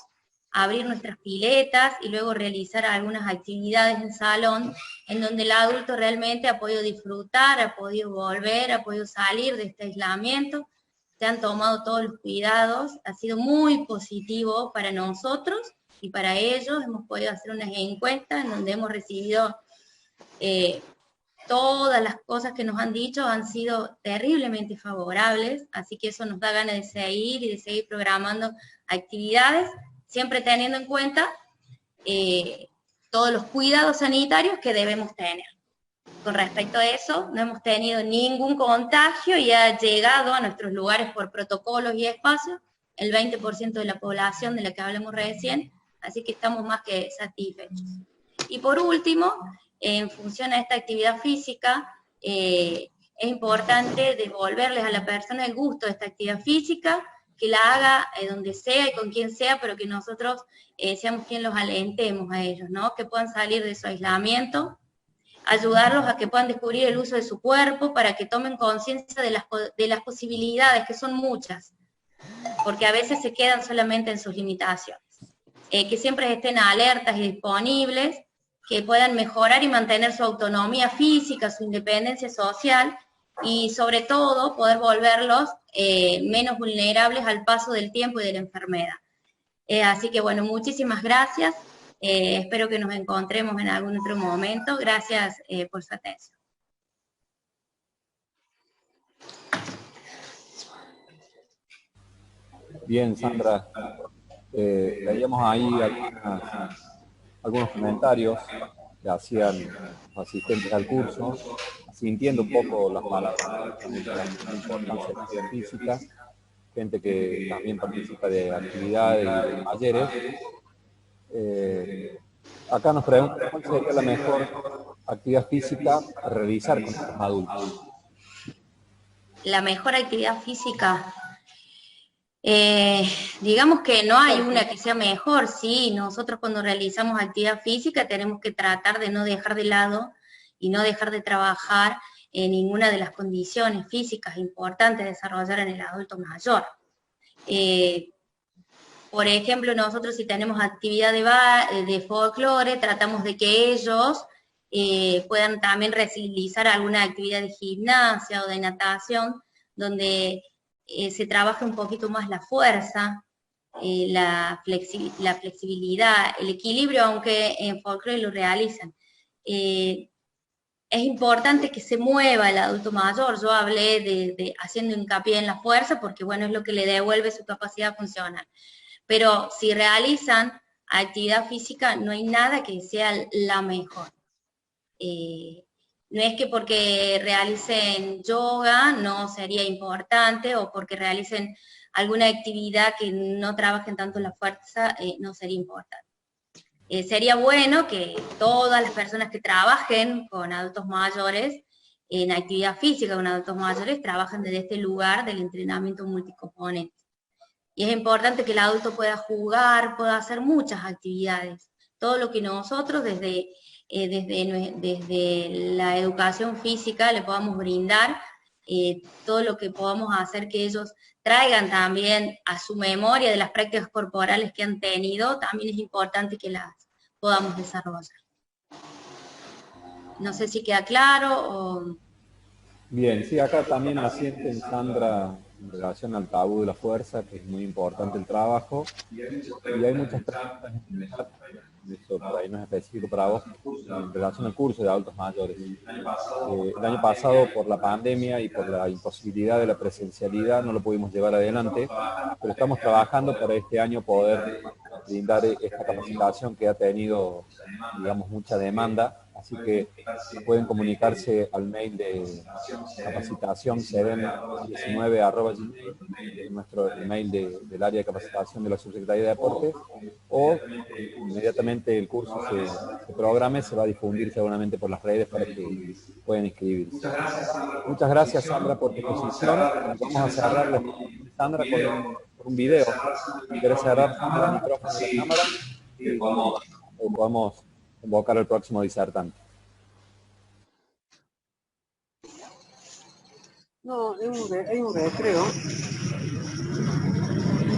abrir nuestras piletas y luego realizar algunas actividades en salón, en donde el adulto realmente ha podido disfrutar, ha podido volver, ha podido salir de este aislamiento, se han tomado todos los cuidados, ha sido muy positivo para nosotros y para ellos. Hemos podido hacer unas encuestas en donde hemos recibido todas las cosas que nos han dicho han sido terriblemente favorables, así que eso nos da ganas de seguir y de seguir programando actividades, siempre teniendo en cuenta todos los cuidados sanitarios que debemos tener. Con respecto a eso, no hemos tenido ningún contagio y ha llegado a nuestros lugares por protocolos y espacios el 20% de la población de la que hablamos recién, así que estamos más que satisfechos. Y por último, en función a esta actividad física, es importante devolverles a la persona el gusto de esta actividad física, que la haga donde sea y con quien sea, pero que nosotros seamos quien los alentemos a ellos, ¿no? Que puedan salir de su aislamiento, ayudarlos a que puedan descubrir el uso de su cuerpo, para que tomen conciencia de las posibilidades, que son muchas, porque a veces se quedan solamente en sus limitaciones. Que siempre estén alertas y disponibles, que puedan mejorar y mantener su autonomía física, su independencia social, y sobre todo poder volverlos menos vulnerables al paso del tiempo y de la enfermedad. Así que bueno, muchísimas gracias. Espero que nos encontremos en algún otro momento. Gracias por su atención. Bien, Sandra. Veíamos ahí algunos comentarios que hacían los asistentes al curso, sintiendo un poco las palabras de la importancia de la actividad física, gente que también participa de actividades y de talleres. Acá nos preguntan cuál sería la mejor actividad física a realizar con los adultos. La mejor actividad física, digamos que no hay una que sea mejor, sí. Nosotros cuando realizamos actividad física tenemos que tratar de no dejar de lado y no dejar de trabajar ninguna de las condiciones físicas importantes de desarrollar en el adulto mayor. Por ejemplo, nosotros si tenemos actividad de folclore, tratamos de que ellos puedan también realizar alguna actividad de gimnasia o de natación, donde se trabaje un poquito más la fuerza, la flexibilidad, el equilibrio, aunque en folclore lo realizan. Es importante que se mueva el adulto mayor. Yo hablé de haciendo hincapié en la fuerza, porque bueno, es lo que le devuelve su capacidad funcional. Pero si realizan actividad física, no hay nada que sea la mejor. No es que porque realicen yoga no sería importante, o porque realicen alguna actividad que no trabajen tanto la fuerza, no sería importante. Sería bueno que todas las personas que trabajen con adultos mayores, en actividad física con adultos mayores, trabajen desde este lugar del entrenamiento multicomponente. Y es importante que el adulto pueda jugar, pueda hacer muchas actividades. Todo lo que nosotros desde la educación física le podamos brindar, todo lo que podamos hacer que ellos traigan también a su memoria de las prácticas corporales que han tenido, también es importante que las podamos desarrollar. No sé si queda claro o... Bien, sí, acá también asienten Sandra en relación al tabú de la fuerza, que es muy importante el trabajo, y hay muchas preguntas en el chat, eso por ahí no es específico para vos, en relación al curso de adultos mayores. El año pasado, por la pandemia y por la imposibilidad de la presencialidad, no lo pudimos llevar adelante, pero estamos trabajando para este año poder brindar esta capacitación que ha tenido, digamos, mucha demanda. Así que pueden comunicarse al mail de capacitación cedem19@gmail, que es nuestro email del área de capacitación de la Subsecretaría de Deportes, o inmediatamente el curso se programe, se va a difundir seguramente por las redes para que puedan inscribirse. Muchas gracias, Sandra, por tu exposición. Vamos a cerrar, Sandra, con un video. ¿Querés cerrar, Sandra, el micrófono de la cámara? Y podemos convocar al próximo disertante. No, hay un recreo.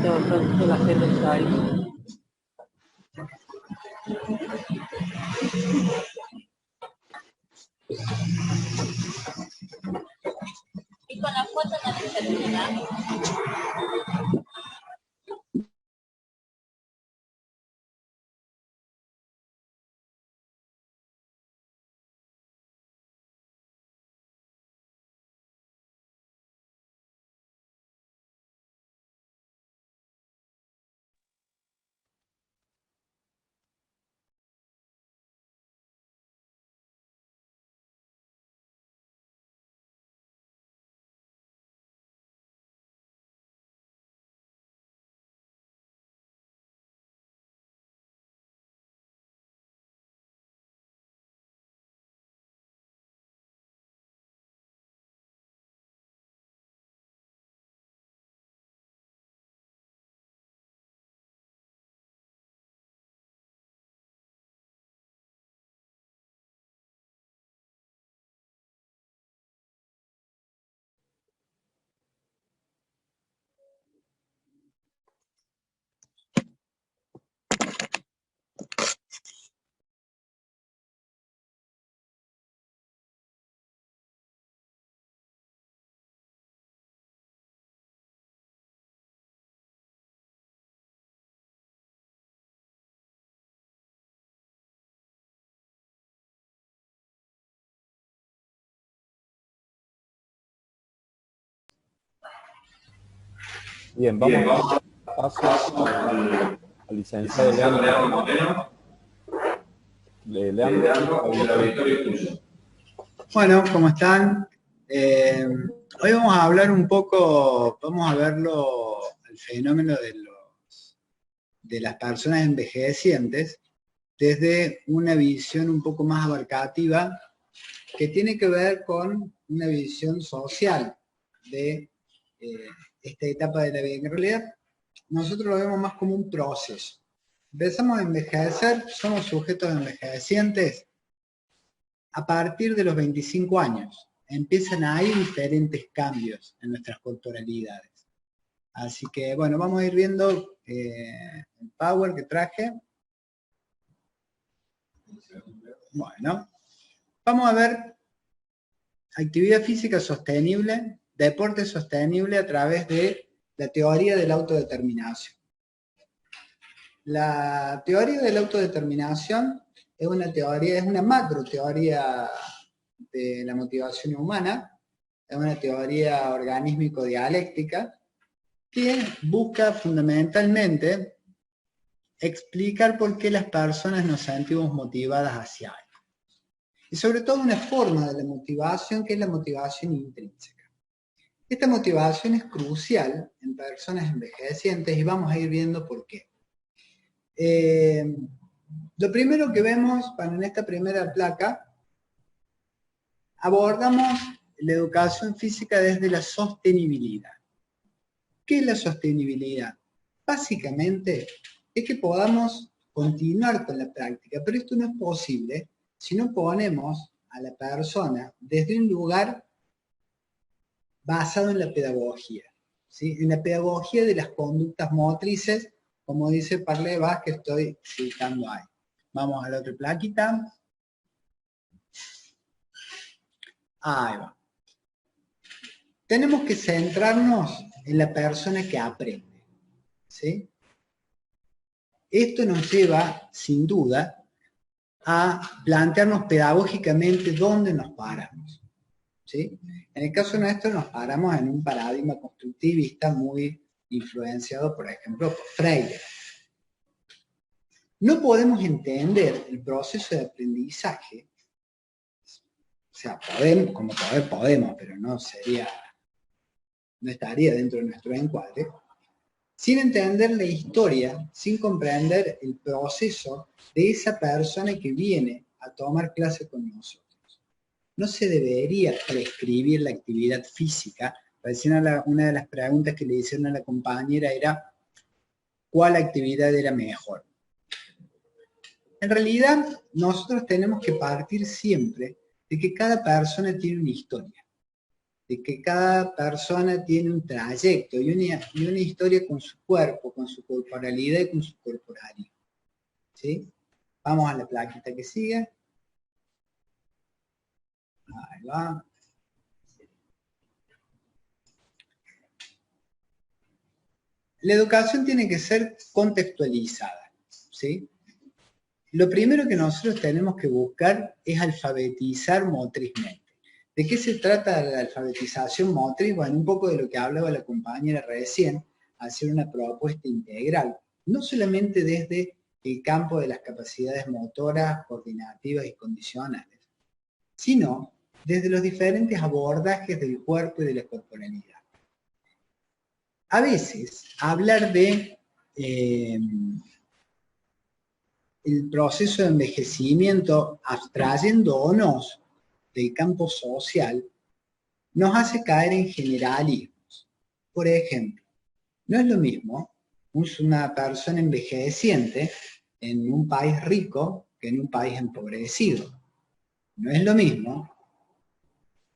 Toda la gente está ahí. Y con la foto no le termina. Bien, vamos a dar paso al licenciado Leandro Moreno. Leandro, auditorio tuyo. Bueno, ¿cómo están? Hoy vamos a hablar un poco, vamos a verlo, el fenómeno de las personas envejecientes desde una visión un poco más abarcativa que tiene que ver con una visión social de esta etapa de la vida. En realidad, nosotros lo vemos más como un proceso. Empezamos a envejecer, somos sujetos envejecientes a partir de los 25 años. empiezan a ir diferentes cambios en nuestras corporalidades. Así que, bueno, vamos a ir viendo el Power que traje. Bueno, vamos a ver actividad física sostenible, deporte sostenible a través de la teoría de la autodeterminación. La teoría de la autodeterminación es una teoría, es una macro teoría de la motivación humana, es una teoría organísmico-dialéctica que busca fundamentalmente explicar por qué las personas nos sentimos motivadas hacia algo. Y sobre todo una forma de la motivación que es la motivación intrínseca. Esta motivación es crucial en personas envejecientes y vamos a ir viendo por qué. Lo primero que vemos en esta primera placa, abordamos la educación física desde la sostenibilidad. ¿Qué es la sostenibilidad? Básicamente es que podamos continuar con la práctica, pero esto no es posible si no ponemos a la persona desde un lugar basado en la pedagogía, ¿sí? En la pedagogía de las conductas motrices, como dice Parleva, que estoy citando ahí. Vamos a la otra plaquita. Ahí va. Tenemos que centrarnos en la persona que aprende, ¿sí? Esto nos lleva, sin duda, a plantearnos pedagógicamente dónde nos paramos, ¿sí? En el caso nuestro nos paramos en un paradigma constructivista muy influenciado, por ejemplo, por Freire. No podemos entender el proceso de aprendizaje, o sea, podemos, pero no estaría dentro de nuestro encuadre, sin entender la historia, sin comprender el proceso de esa persona que viene a tomar clase con nosotros. No se debería prescribir la actividad física. Una de las preguntas que le hicieron a la compañera era ¿cuál actividad era mejor? En realidad, nosotros tenemos que partir siempre de que cada persona tiene una historia, de que cada persona tiene un trayecto y una historia con su cuerpo, con su corporalidad y con su corporalidad. ¿Sí? Vamos a la plaquita que sigue. Ahí va. La educación tiene que ser contextualizada, ¿sí? Lo primero que nosotros tenemos que buscar es alfabetizar motrizmente. ¿De qué se trata la alfabetización motriz? Bueno, un poco de lo que hablaba la compañera recién, hacer una propuesta integral, no solamente desde el campo de las capacidades motoras, coordinativas y condicionales, sino desde los diferentes abordajes del cuerpo y de la corporalidad. A veces, hablar de el proceso de envejecimiento, abstrayéndonos del campo social, nos hace caer en generalismos. Por ejemplo, no es lo mismo una persona envejeciente en un país rico que en un país empobrecido. No es lo mismo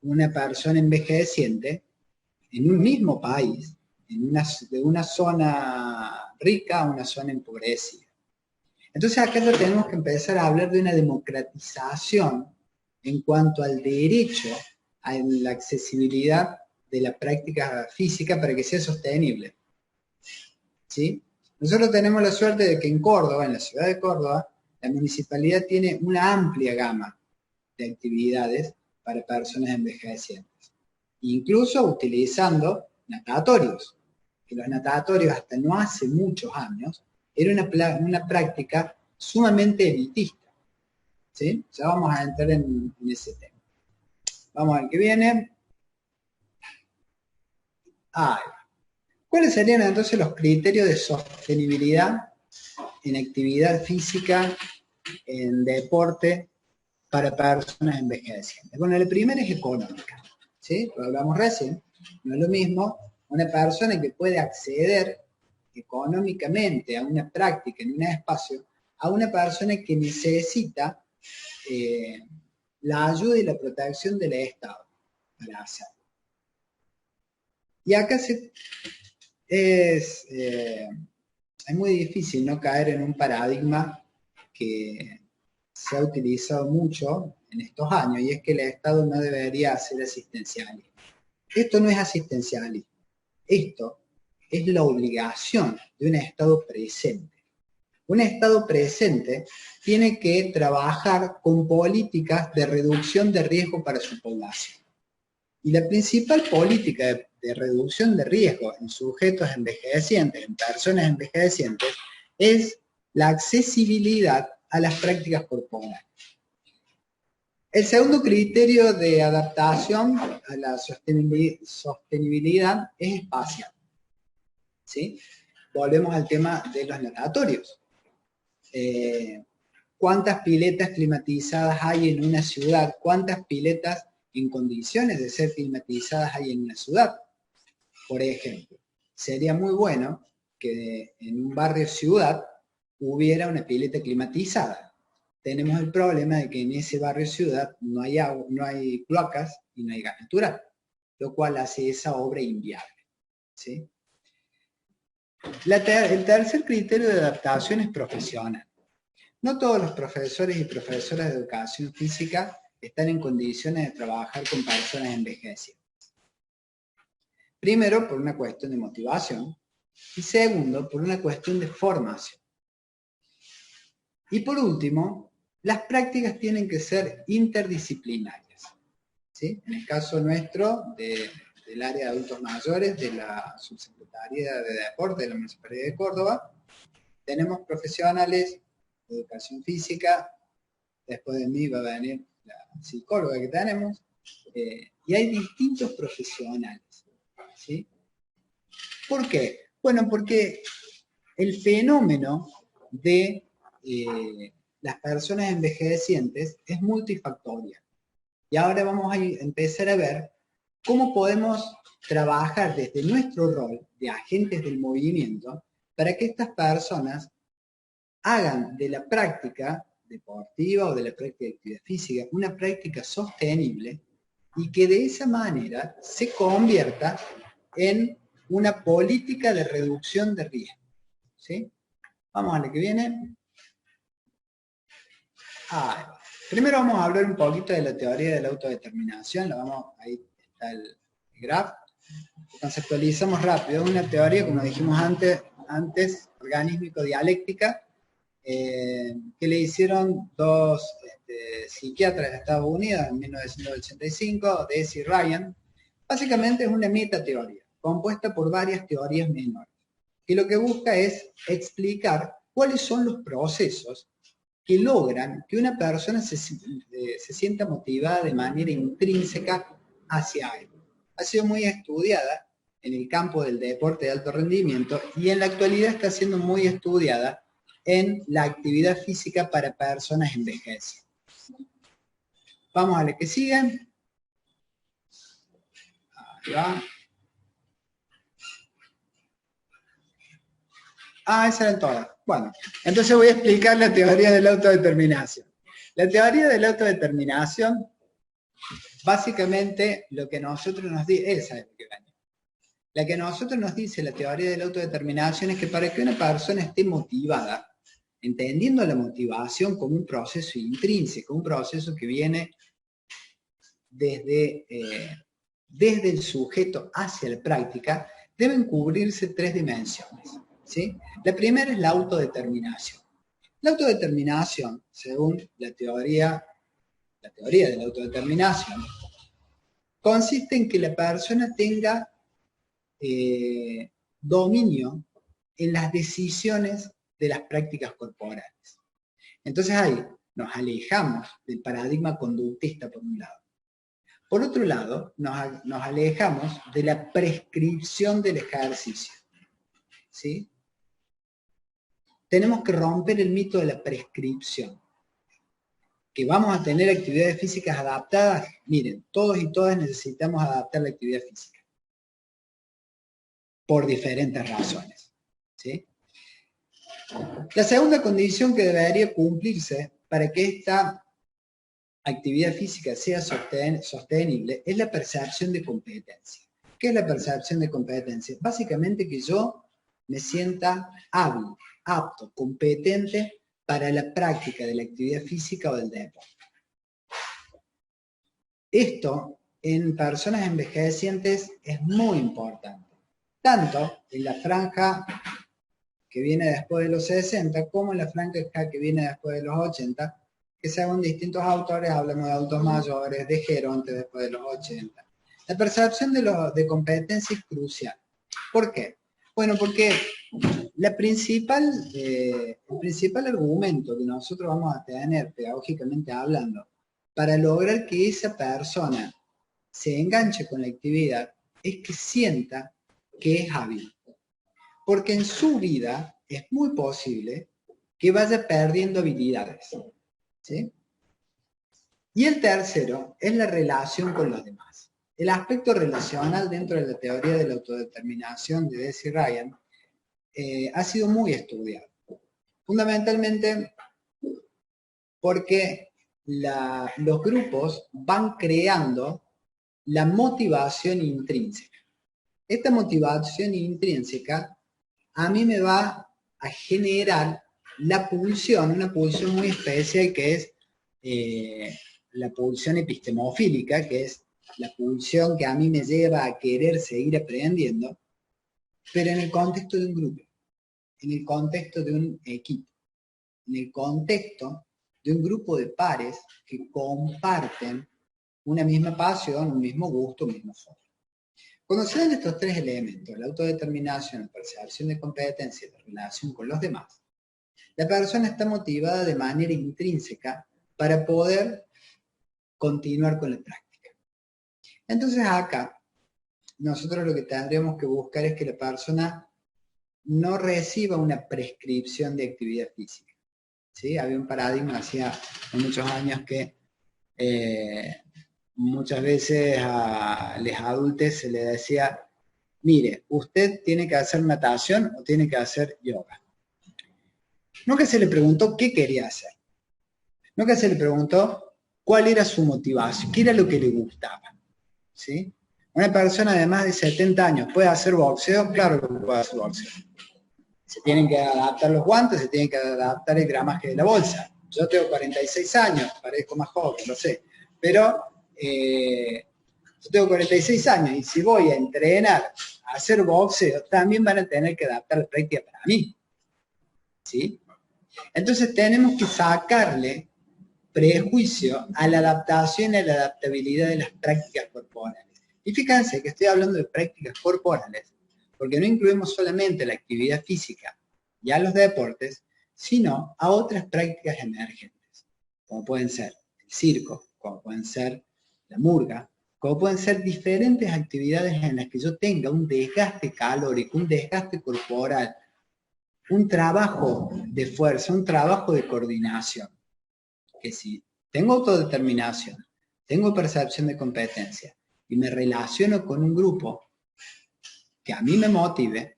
una persona envejeciente en un mismo país, de una zona rica a una zona empobrecida. Entonces acá ya tenemos que empezar a hablar de una democratización en cuanto al derecho a la accesibilidad de la práctica física para que sea sostenible. ¿Sí? Nosotros tenemos la suerte de que en Córdoba, en la ciudad de Córdoba, la municipalidad tiene una amplia gama de actividades para personas envejecientes, incluso utilizando natatorios, que los natatorios hasta no hace muchos años era una práctica sumamente elitista. ¿Sí? Ya vamos a entrar en ese tema. Vamos al que viene. ¿Cuáles serían entonces los criterios de sostenibilidad en actividad física, en deporte, para personas envejecientes? Bueno, el primero es económica. ¿Sí? Lo hablamos recién. No es lo mismo una persona que puede acceder económicamente a una práctica en un espacio, a una persona que necesita la ayuda y la protección del Estado. para hacer. Y acá es muy difícil no caer en un paradigma que se ha utilizado mucho en estos años, y es que el Estado no debería hacer asistencialismo. Esto no es asistencialismo, esto es la obligación de un Estado presente. Un Estado presente tiene que trabajar con políticas de reducción de riesgo para su población. Y la principal política de reducción de riesgo en sujetos envejecientes, en personas envejecientes, es la accesibilidad a las prácticas corporales. El segundo criterio de adaptación a la sostenibilidad es espacial. ¿Sí? Volvemos al tema de los natatorios. ¿Cuántas piletas climatizadas hay en una ciudad? ¿Cuántas piletas en condiciones de ser climatizadas hay en una ciudad? Por ejemplo, sería muy bueno que en un barrio ciudad hubiera una pileta climatizada. Tenemos el problema de que en ese barrio ciudad no hay agua, no hay cloacas y no hay gas natural, lo cual hace esa obra inviable. ¿Sí? El tercer criterio de adaptación es profesional. No todos los profesores y profesoras de educación física están en condiciones de trabajar con personas envejecientes. Primero, por una cuestión de motivación, y segundo, por una cuestión de formación. Y por último, las prácticas tienen que ser interdisciplinarias. ¿Sí? En el caso nuestro, del área de adultos mayores, de la Subsecretaría de Deporte de la Municipalidad de Córdoba, tenemos profesionales de educación física, después de mí va a venir la psicóloga que tenemos, y hay distintos profesionales. ¿Sí? ¿Por qué? Bueno, porque el fenómeno de las personas envejecientes es multifactorial. Y ahora vamos a empezar a ver cómo podemos trabajar desde nuestro rol de agentes del movimiento para que estas personas hagan de la práctica deportiva o de la práctica de actividad física una práctica sostenible y que de esa manera se convierta en una política de reducción de riesgo. ¿Sí? Vamos a la que viene. Primero vamos a hablar un poquito de la teoría de la autodeterminación. Ahí está el graph. Conceptualizamos rápido. Es una teoría, como dijimos antes, organísmico-dialéctica, que le hicieron dos psiquiatras de Estados Unidos en 1985, Deci y Ryan. Básicamente es una metateoría, compuesta por varias teorías menores, que lo que busca es explicar cuáles son los procesos que logran que una persona se sienta motivada de manera intrínseca hacia algo. Ha sido muy estudiada en el campo del deporte de alto rendimiento y en la actualidad está siendo muy estudiada en la actividad física para personas envejecientes. Vamos a la que sigue. Ahí va. Esas eran todas. Bueno, entonces voy a explicar la teoría de la autodeterminación. La teoría de la autodeterminación, básicamente, lo que nosotros nos dice, esa es la que gana. La que nosotros nos dice la teoría de la autodeterminación es que para que una persona esté motivada, entendiendo la motivación como un proceso intrínseco, un proceso que viene desde el sujeto hacia la práctica, deben cubrirse tres dimensiones. ¿Sí? La primera es la autodeterminación. La autodeterminación, según la teoría de la autodeterminación, consiste en que la persona tenga dominio en las decisiones de las prácticas corporales. Entonces ahí nos alejamos del paradigma conductista por un lado. Por otro lado, nos alejamos de la prescripción del ejercicio. ¿Sí? Tenemos que romper el mito de la prescripción. Que vamos a tener actividades físicas adaptadas. Miren, todos y todas necesitamos adaptar la actividad física. Por diferentes razones. ¿Sí? La segunda condición que debería cumplirse para que esta actividad física sea sostenible es la percepción de competencia. ¿Qué es la percepción de competencia? Básicamente que yo me sienta hábil, apto, competente para la práctica de la actividad física o del deporte. Esto en personas envejecientes es muy importante, tanto en la franja que viene después de los 60 como en la franja que viene después de los 80, que según distintos autores hablamos de adultos mayores, de gerontes después de los 80. La percepción de competencia es crucial. ¿Por qué? Bueno, porque el principal argumento que nosotros vamos a tener, pedagógicamente hablando, para lograr que esa persona se enganche con la actividad, es que sienta que es hábil. Porque en su vida es muy posible que vaya perdiendo habilidades, ¿sí? Y el tercero es la relación con los demás. El aspecto relacional dentro de la teoría de la autodeterminación de Deci Ryan ha sido muy estudiado. Fundamentalmente porque los grupos van creando la motivación intrínseca. Esta motivación intrínseca a mí me va a generar la pulsión, una pulsión muy especial que es la pulsión epistemofílica, que es la pulsión que a mí me lleva a querer seguir aprendiendo, pero en el contexto de un grupo, en el contexto de un equipo, en el contexto de un grupo de pares que comparten una misma pasión, un mismo gusto, un mismo foco. Cuando se dan estos tres elementos, la autodeterminación, la percepción de competencia y la relación con los demás, la persona está motivada de manera intrínseca para poder continuar con la práctica. Entonces acá, nosotros lo que tendríamos que buscar es que la persona no reciba una prescripción de actividad física. ¿Sí? Había un paradigma hacía muchos años que muchas veces a los adultos se les decía, mire, usted tiene que hacer natación o tiene que hacer yoga. Nunca se le preguntó qué quería hacer. Nunca se le preguntó cuál era su motivación, qué era lo que le gustaba. ¿Sí? Una persona de más de 70 años puede hacer boxeo, claro que puede hacer boxeo. Se tienen que adaptar los guantes, se tienen que adaptar el gramaje de la bolsa. Yo tengo 46 años, parezco más joven, lo sé, pero yo tengo 46 años y si voy a entrenar, a hacer boxeo, también van a tener que adaptar la práctica para mí. ¿Sí? Entonces tenemos que sacarle prejuicio a la adaptación y a la adaptabilidad de las prácticas corporales. Y fíjense que estoy hablando de prácticas corporales, porque no incluimos solamente la actividad física y a los deportes, sino a otras prácticas emergentes, como pueden ser el circo, como pueden ser la murga, como pueden ser diferentes actividades en las que yo tenga un desgaste calórico, un desgaste corporal, un trabajo de fuerza, un trabajo de coordinación, que si tengo autodeterminación, tengo percepción de competencia y me relaciono con un grupo que a mí me motive,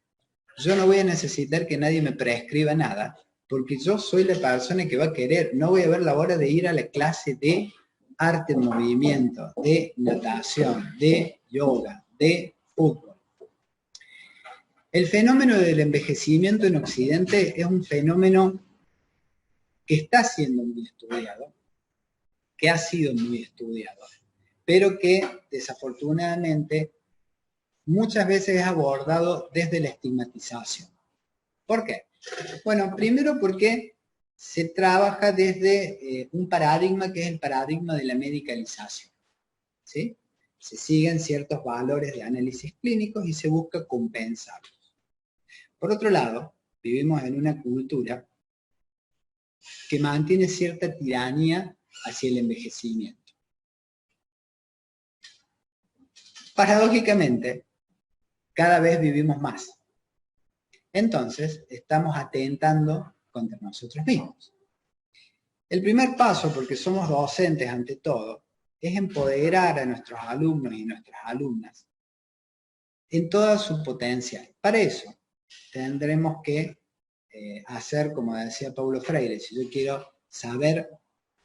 yo no voy a necesitar que nadie me prescriba nada, porque yo soy la persona que va a querer, no voy a ver la hora de ir a la clase de arte en movimiento, de natación, de yoga, de fútbol. El fenómeno del envejecimiento en Occidente es un fenómeno que está siendo muy estudiado, que ha sido muy estudiado, pero que desafortunadamente muchas veces es abordado desde la estigmatización. ¿Por qué? Bueno, primero porque se trabaja desde un paradigma que es el paradigma de la medicalización. ¿Sí? Se siguen ciertos valores de análisis clínicos y se busca compensarlos. Por otro lado, vivimos en una cultura que mantiene cierta tiranía hacia el envejecimiento. Paradójicamente, cada vez vivimos más. Entonces, estamos atentando contra nosotros mismos. El primer paso, porque somos docentes ante todo, es empoderar a nuestros alumnos y nuestras alumnas en toda su potencial. Para eso, tendremos que hacer, como decía Paulo Freire, si yo quiero saber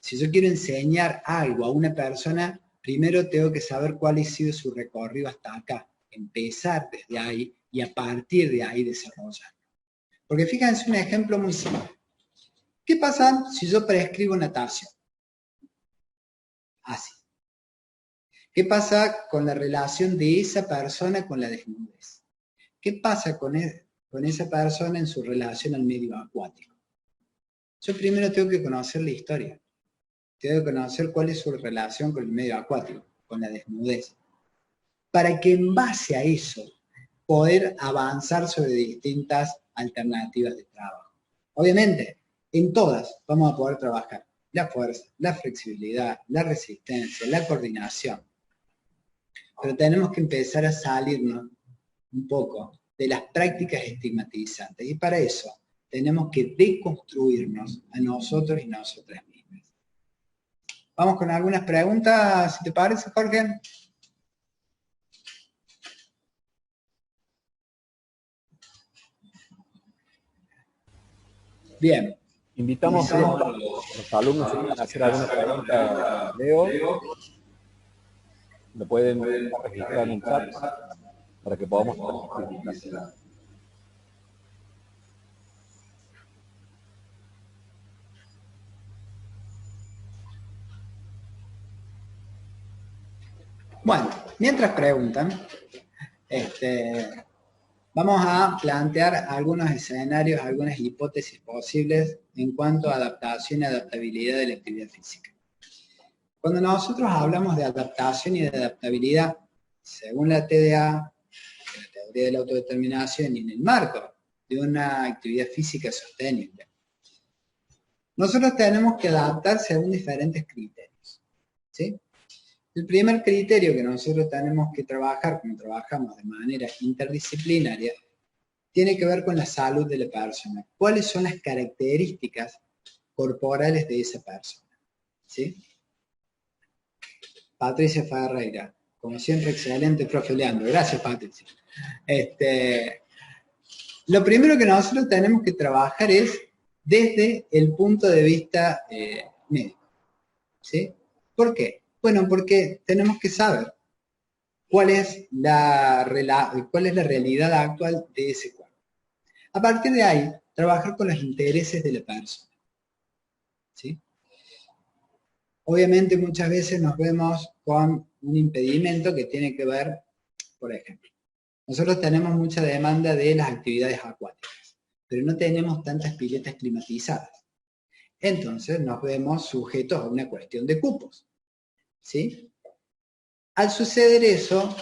Si yo quiero enseñar algo a una persona, primero tengo que saber cuál ha sido su recorrido hasta acá, empezar desde ahí y a partir de ahí desarrollar. Porque fíjense un ejemplo muy simple. ¿Qué pasa si yo prescribo natación? Así. ¿Qué pasa con la relación de esa persona con la desnudez? ¿Qué pasa con esa persona en su relación al medio acuático? Yo primero tengo que conocer la historia. Tengo que conocer cuál es su relación con el medio acuático, con la desnudez. Para que en base a eso poder avanzar sobre distintas alternativas de trabajo. Obviamente, en todas vamos a poder trabajar la fuerza, la flexibilidad, la resistencia, la coordinación. Pero tenemos que empezar a salirnos un poco de las prácticas estigmatizantes. Y para eso tenemos que deconstruirnos a nosotros y nosotras mismas. Vamos con algunas preguntas, si te parece, Jorge. Bien. Invitamos a los alumnos que quieran hacer alguna pregunta, Leo, lo pueden registrar en el chat para que podamos participar. Bueno, mientras preguntan, vamos a plantear algunos escenarios, algunas hipótesis posibles en cuanto a adaptación y adaptabilidad de la actividad física. Cuando nosotros hablamos de adaptación y de adaptabilidad, según la TDA, la teoría de la autodeterminación y en el marco de una actividad física sostenible, nosotros tenemos que adaptar según diferentes criterios, ¿sí? El primer criterio que nosotros tenemos que trabajar, como trabajamos de manera interdisciplinaria, tiene que ver con la salud de la persona. ¿Cuáles son las características corporales de esa persona? ¿Sí? Patricia Ferreira, como siempre, excelente, profe Leandro. Gracias, Patricia. Lo primero que nosotros tenemos que trabajar es desde el punto de vista médico. ¿Sí? ¿Por qué? Bueno, porque tenemos que saber cuál es la realidad actual de ese cuerpo. A partir de ahí, trabajar con los intereses de la persona. ¿Sí? Obviamente muchas veces nos vemos con un impedimento que tiene que ver, por ejemplo, nosotros tenemos mucha demanda de las actividades acuáticas, pero no tenemos tantas piletas climatizadas. Entonces nos vemos sujetos a una cuestión de cupos. ¿Sí? Al suceder eso,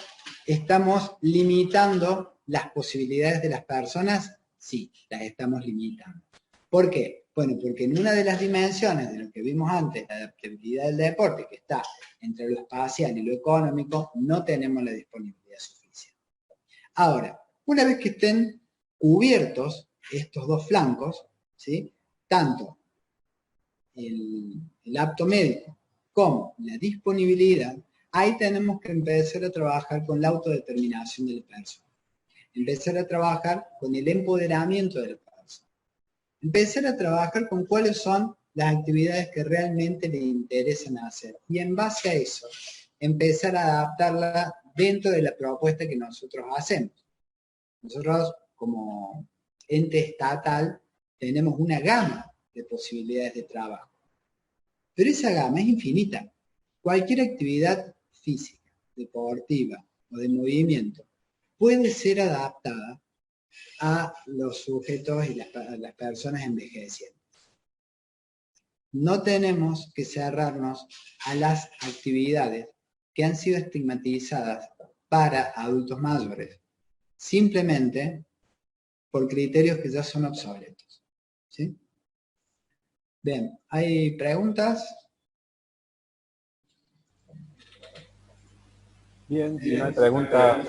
¿estamos limitando las posibilidades de las personas? Sí, las estamos limitando. ¿Por qué? Bueno, porque en una de las dimensiones de lo que vimos antes, la adaptabilidad del deporte, que está entre lo espacial y lo económico, no tenemos la disponibilidad suficiente. Ahora, una vez que estén cubiertos estos dos flancos, ¿sí? Tanto el apto médico como la disponibilidad, ahí tenemos que empezar a trabajar con la autodeterminación de la persona. Empezar a trabajar con el empoderamiento de la persona. Empezar a trabajar con cuáles son las actividades que realmente le interesan hacer. Y en base a eso, empezar a adaptarla dentro de la propuesta que nosotros hacemos. Nosotros, como ente estatal, tenemos una gama de posibilidades de trabajo. Pero esa gama es infinita. Cualquier actividad física, deportiva o de movimiento puede ser adaptada a los sujetos y las personas envejecientes. No tenemos que cerrarnos a las actividades que han sido estigmatizadas para adultos mayores, simplemente por criterios que ya son obsoletos. ¿Sí? Bien, ¿hay preguntas? Bien, si no hay preguntas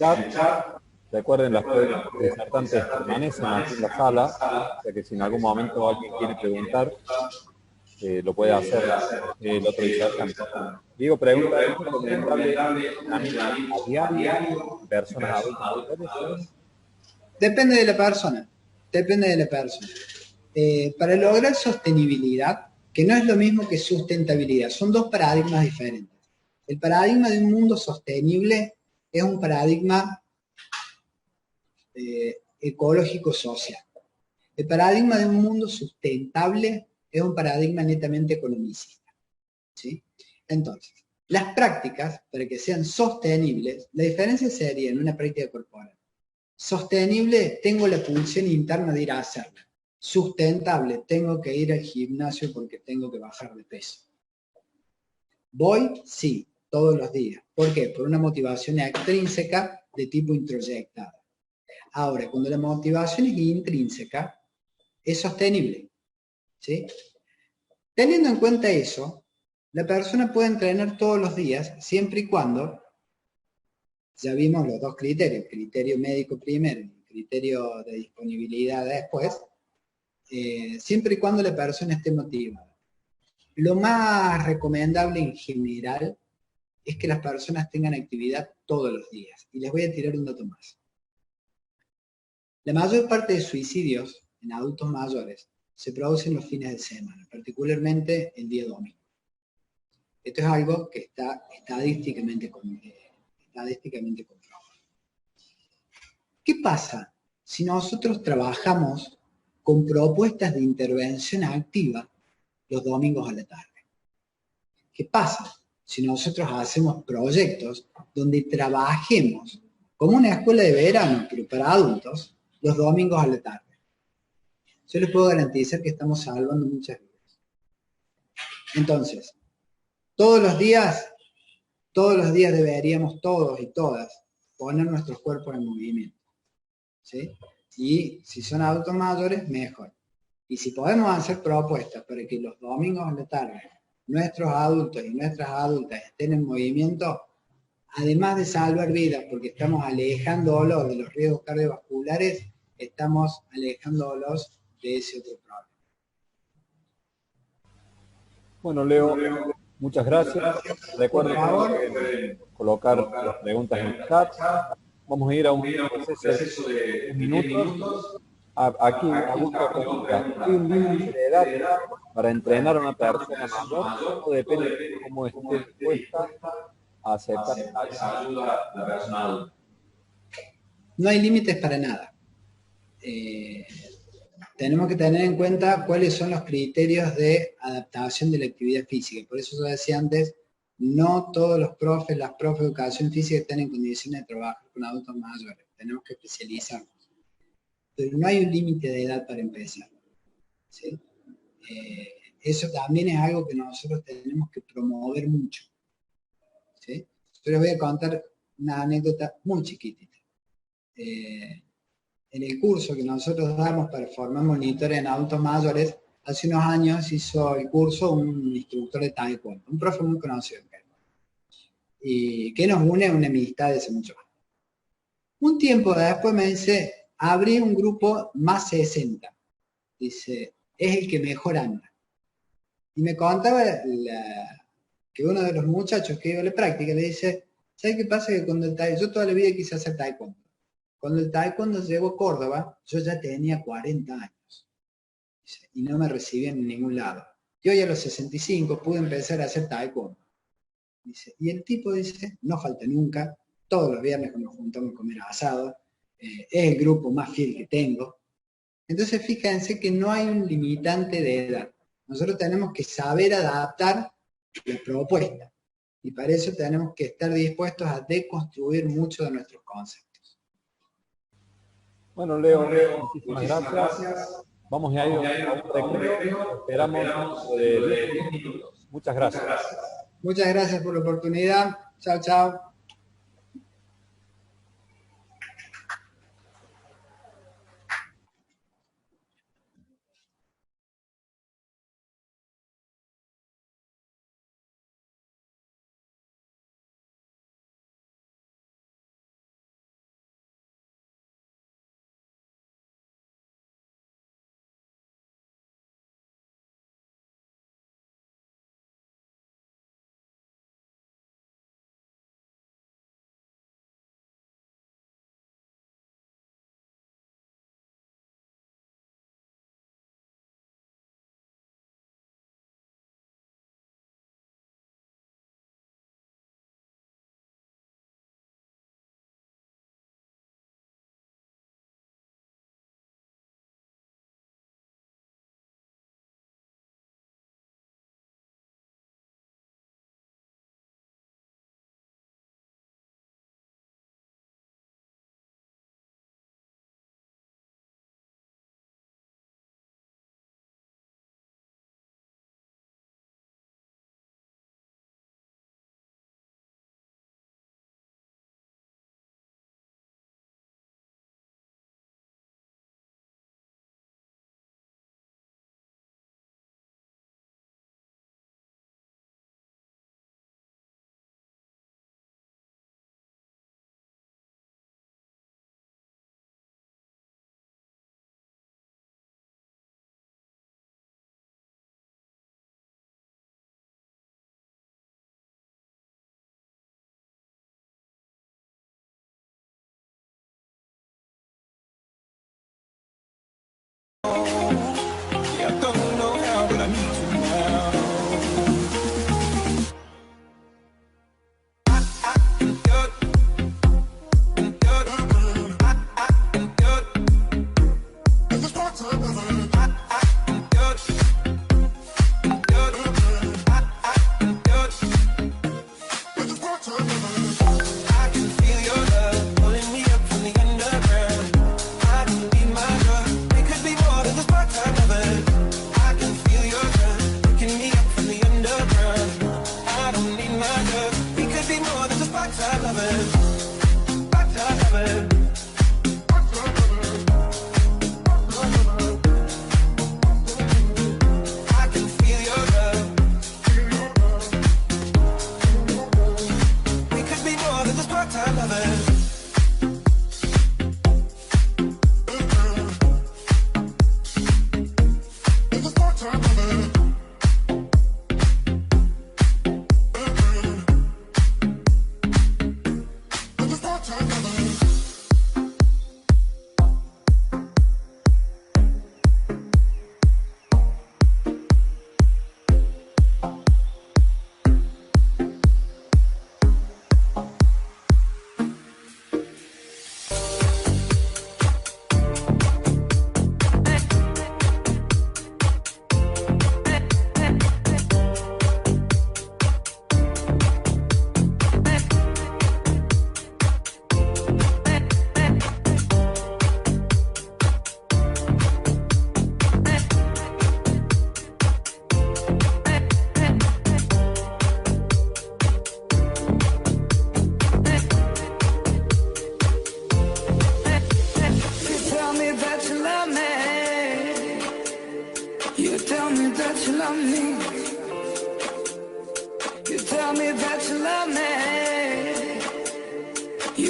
en el chat, recuerden las disertantes permanecen aquí en la sala, o sea que si en algún momento alguien quiere preguntar, lo puede hacer el otro disertante. Diego pregunta, ¿es recomendable a diario personas adultas mayores? Depende de la persona, depende de la persona. Para lograr sostenibilidad, que no es lo mismo que sustentabilidad. Son dos paradigmas diferentes. El paradigma de un mundo sostenible es un paradigma ecológico-social. El paradigma de un mundo sustentable es un paradigma netamente economicista, ¿sí? Entonces, las prácticas, para que sean sostenibles, la diferencia sería en una práctica corporal. Sostenible, tengo la pulsión interna de ir a hacerla. Sustentable, tengo que ir al gimnasio porque tengo que bajar de peso. Voy, sí, todos los días. ¿Por qué? Por una motivación extrínseca de tipo introyectada. Ahora, cuando la motivación es intrínseca, es sostenible, ¿sí? Teniendo en cuenta eso, la persona puede entrenar todos los días, siempre y cuando, ya vimos los dos criterios, criterio médico primero y criterio de disponibilidad después, siempre y cuando la persona esté motivada. Lo más recomendable en general es que las personas tengan actividad todos los días. Y les voy a tirar un dato más. La mayor parte de suicidios en adultos mayores se producen los fines de semana, particularmente el día domingo. Esto es algo que está estadísticamente comprobado. ¿Qué pasa si nosotros trabajamos con propuestas de intervención activa los domingos a la tarde? ¿Qué pasa si nosotros hacemos proyectos donde trabajemos como una escuela de verano, pero para adultos, los domingos a la tarde? Yo les puedo garantizar que estamos salvando muchas vidas. Entonces, todos los días deberíamos todos y todas poner nuestros cuerpos en movimiento, ¿sí? Y si son adultos mayores, mejor. Y si podemos hacer propuestas para que los domingos a la tarde nuestros adultos y nuestras adultas estén en movimiento, además de salvar vidas, porque estamos alejándolos de los riesgos cardiovasculares, estamos alejándolos de ese otro problema. Bueno, Leo, muchas gracias. Recuerden que pueden colocar las preguntas en el chat. Vamos a ir a un proceso de 10 minutos. Aquí Augusto pregunta, ¿hay un límite de edad para entrenar a una persona mayor o depende de cómo esté dispuesta a aceptar esa ayuda la persona adulta? No hay límites para nada. Tenemos que tener en cuenta cuáles son los criterios de adaptación de la actividad física. Por eso yo decía antes, no todos los profes, las profes de educación física están en condiciones de trabajar con adultos mayores. Tenemos que especializarnos. Pero no hay un límite de edad para empezar, ¿sí? Eso también es algo que nosotros tenemos que promover mucho, ¿sí? Yo les voy a contar una anécdota muy chiquitita. En el curso que nosotros damos para formar monitores en adultos mayores, hace unos años hizo el curso un instructor de taekwondo, un profe muy conocido, y que nos une una amistad de hace muchos años. Un tiempo después me dice, abrí un grupo más 60. Dice, es el que mejor anda. Y me contaba que uno de los muchachos que iba a la práctica le dice, ¿sabes qué pasa? Que cuando yo toda la vida quise hacer taekwondo. Cuando el taekwondo llegó a Córdoba, yo ya tenía 40 años. Dice, y no me recibían en ningún lado. Y hoy a los 65 pude empezar a hacer taekwondo. Dice, y el tipo dice, no falta nunca, todos los viernes cuando nos juntamos a comer asado, es el grupo más fiel que tengo. Entonces fíjense que no hay un limitante de edad. Nosotros tenemos que saber adaptar la propuesta. Y para eso tenemos que estar dispuestos a deconstruir muchos de nuestros conceptos. Bueno, Leo, muchísimas gracias. Vamos a ir a un recreo. Esperamos de 10 minutos. Muchas gracias. Muchas gracias por la oportunidad. Chao, chao.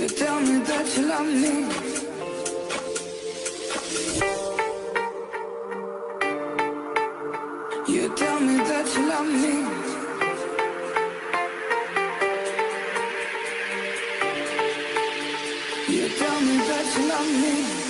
You tell me that you love me. You tell me that you love me. You tell me that you love me.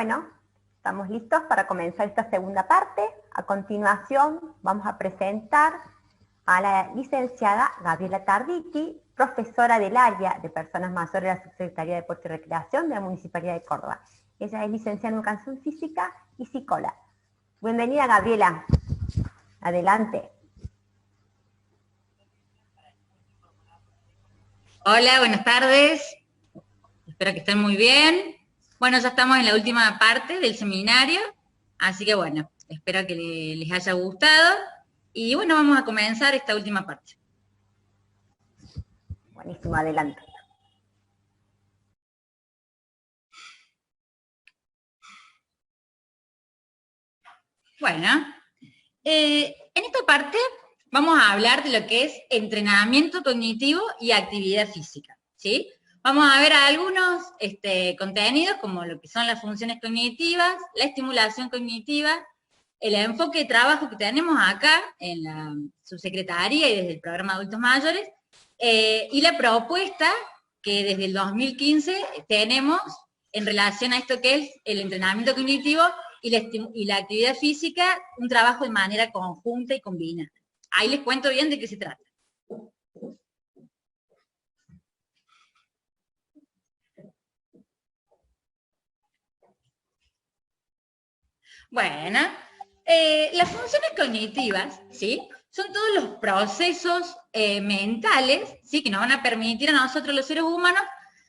Bueno, estamos listos para comenzar esta segunda parte. A continuación vamos a presentar a la licenciada Gabriela Tarditi, profesora del área de personas mayores de la Subsecretaría de Deporte y Recreación de la Municipalidad de Córdoba. Ella es licenciada en Educación Física y psicóloga. Bienvenida, Gabriela. Adelante. Hola, buenas tardes. Espero que estén muy bien. Bueno, ya estamos en la última parte del seminario, así que bueno, espero que les haya gustado. Y bueno, vamos a comenzar esta última parte. Buenísimo, adelante. Bueno, en esta parte vamos a hablar de lo que es entrenamiento cognitivo y actividad física, ¿sí? Vamos a ver algunos contenidos como lo que son las funciones cognitivas, la estimulación cognitiva, el enfoque de trabajo que tenemos acá en la subsecretaría y desde el programa de adultos mayores, y la propuesta que desde el 2015 tenemos en relación a esto que es el entrenamiento cognitivo y la actividad física, un trabajo de manera conjunta y combinada. Ahí les cuento bien de qué se trata. Bueno, las funciones cognitivas, ¿sí? Son todos los procesos mentales, ¿sí? Que nos van a permitir a nosotros los seres humanos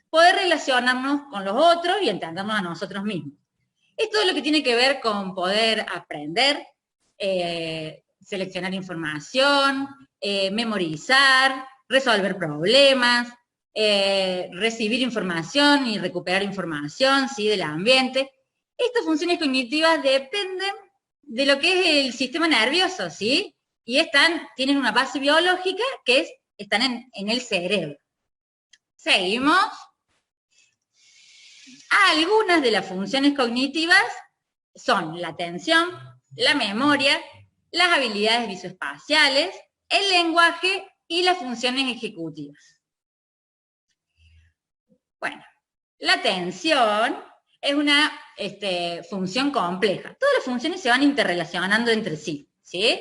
poder relacionarnos con los otros y entendernos a nosotros mismos. Esto es lo que tiene que ver con poder aprender, seleccionar información, memorizar, resolver problemas, recibir información y recuperar información, ¿sí? Del ambiente. Estas funciones cognitivas dependen de lo que es el sistema nervioso, ¿sí? Y tienen una base biológica que están en el cerebro. Seguimos. Algunas de las funciones cognitivas son la atención, la memoria, las habilidades visoespaciales, el lenguaje y las funciones ejecutivas. Bueno, la atención es una función compleja. Todas las funciones se van interrelacionando entre sí, ¿sí?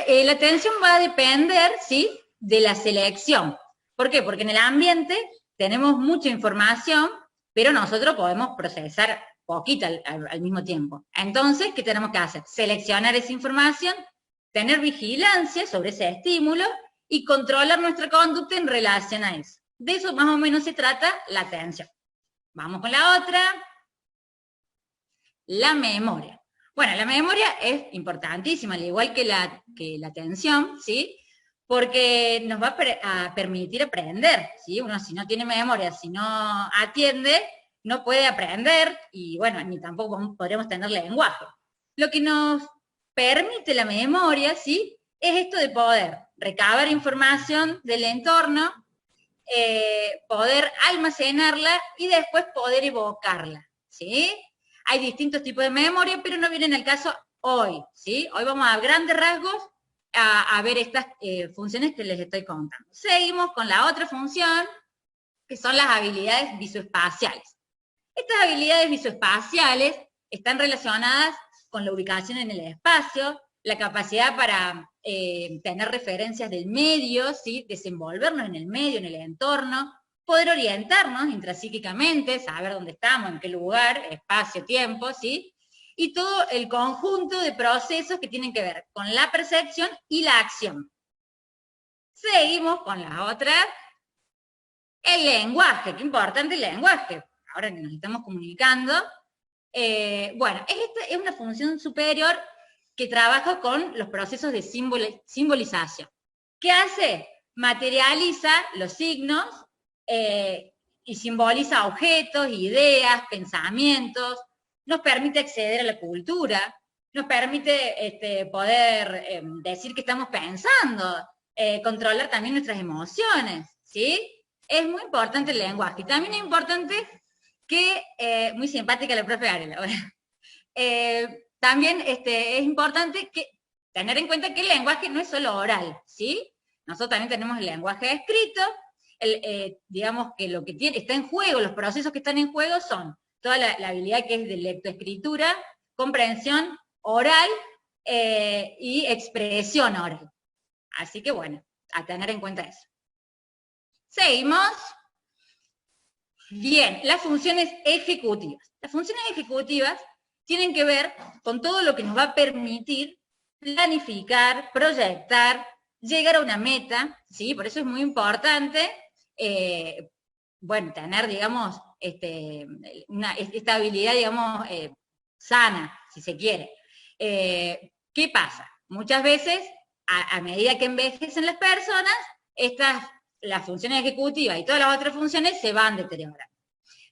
La atención va a depender, ¿sí? De la selección. ¿Por qué? Porque en el ambiente tenemos mucha información, pero nosotros podemos procesar poquita al mismo tiempo. Entonces, ¿qué tenemos que hacer? Seleccionar esa información, tener vigilancia sobre ese estímulo y controlar nuestra conducta en relación a eso. De eso más o menos se trata la atención. Vamos con la otra. La memoria. Bueno, la memoria es importantísima, al igual que la atención, ¿sí? Porque nos va a permitir aprender, ¿sí? Uno si no tiene memoria, si no atiende, no puede aprender y bueno, ni tampoco podremos tener lenguaje. Lo que nos permite la memoria, ¿sí? Es esto de poder recabar información del entorno, poder almacenarla y después poder evocarla, ¿sí? Hay distintos tipos de memoria, pero no vienen al caso hoy, ¿sí? Hoy vamos a grandes rasgos a ver estas funciones que les estoy contando. Seguimos con la otra función, que son las habilidades visoespaciales. Estas habilidades visoespaciales están relacionadas con la ubicación en el espacio, la capacidad para tener referencias del medio, ¿sí? Desenvolvernos en el medio, en el entorno, poder orientarnos intrapsíquicamente, saber dónde estamos, en qué lugar, espacio, tiempo, ¿sí? Y todo el conjunto de procesos que tienen que ver con la percepción y la acción. Seguimos con la otra, el lenguaje, qué importante el lenguaje. Ahora que nos estamos comunicando, bueno, esta es una función superior que trabaja con los procesos de simbolización. ¿Qué hace? Materializa los signos y simboliza objetos, ideas, pensamientos, nos permite acceder a la cultura, nos permite poder decir qué estamos pensando, controlar también nuestras emociones, ¿sí? Es muy importante el lenguaje. Y también es importante que, muy simpática la profe Arela, también es importante tener en cuenta que el lenguaje no es solo oral, ¿sí? Nosotros también tenemos el lenguaje escrito, digamos que lo que está en juego, los procesos que están en juego son toda la habilidad que es de lectoescritura, comprensión oral y expresión oral. Así que bueno, a tener en cuenta eso. Seguimos. Bien, las funciones ejecutivas. Las funciones ejecutivas tienen que ver con todo lo que nos va a permitir planificar, proyectar, llegar a una meta, ¿sí? Por eso es muy importante, bueno, tener, digamos, esta habilidad, digamos, sana, si se quiere. ¿Qué pasa? Muchas veces, a medida que envejecen las personas, las funciones ejecutivas y todas las otras funciones se van deteriorando.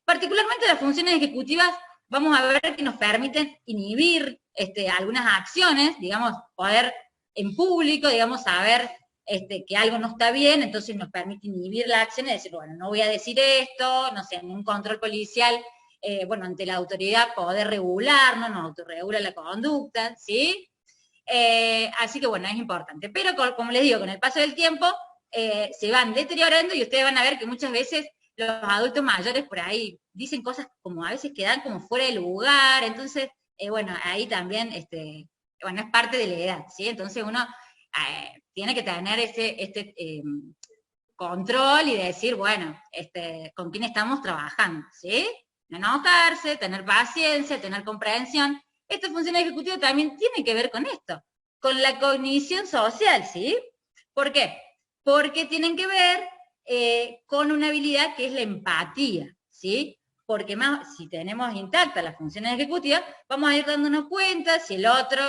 Particularmente las funciones ejecutivas, vamos a ver que nos permiten inhibir algunas acciones, digamos, poder en público, digamos, saber que algo no está bien, entonces nos permite inhibir la acción y decir, bueno, no voy a decir esto, no sé, en un control policial, bueno, ante la autoridad poder regularnos, nos autorregula la conducta, ¿sí? Así que bueno, es importante. Pero como les digo, con el paso del tiempo se van deteriorando y ustedes van a ver que muchas veces los adultos mayores por ahí dicen cosas como a veces quedan como fuera de lugar, entonces, bueno, ahí también, bueno, es parte de la edad, ¿sí? Entonces uno tiene que tener control y decir, bueno, con quién estamos trabajando, ¿sí? No enojarse, tener paciencia, tener comprensión. Esta función ejecutiva también tiene que ver con esto, con la cognición social, ¿sí? ¿Por qué? Porque tienen que ver con una habilidad que es la empatía, ¿sí? Porque si tenemos intactas las funciones ejecutivas, vamos a ir dándonos cuenta si el otro,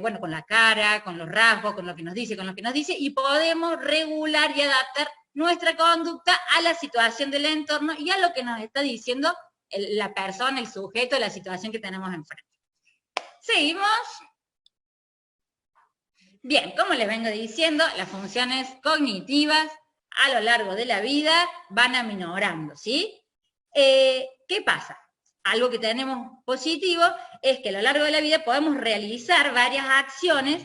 bueno, con la cara, con los rasgos, con lo que nos dice, y podemos regular y adaptar nuestra conducta a la situación del entorno y a lo que nos está diciendo la persona, el sujeto, la situación que tenemos enfrente. Seguimos. Bien, como les vengo diciendo, las funciones cognitivas a lo largo de la vida van aminorando, ¿sí? ¿Qué pasa? Algo que tenemos positivo es que a lo largo de la vida podemos realizar varias acciones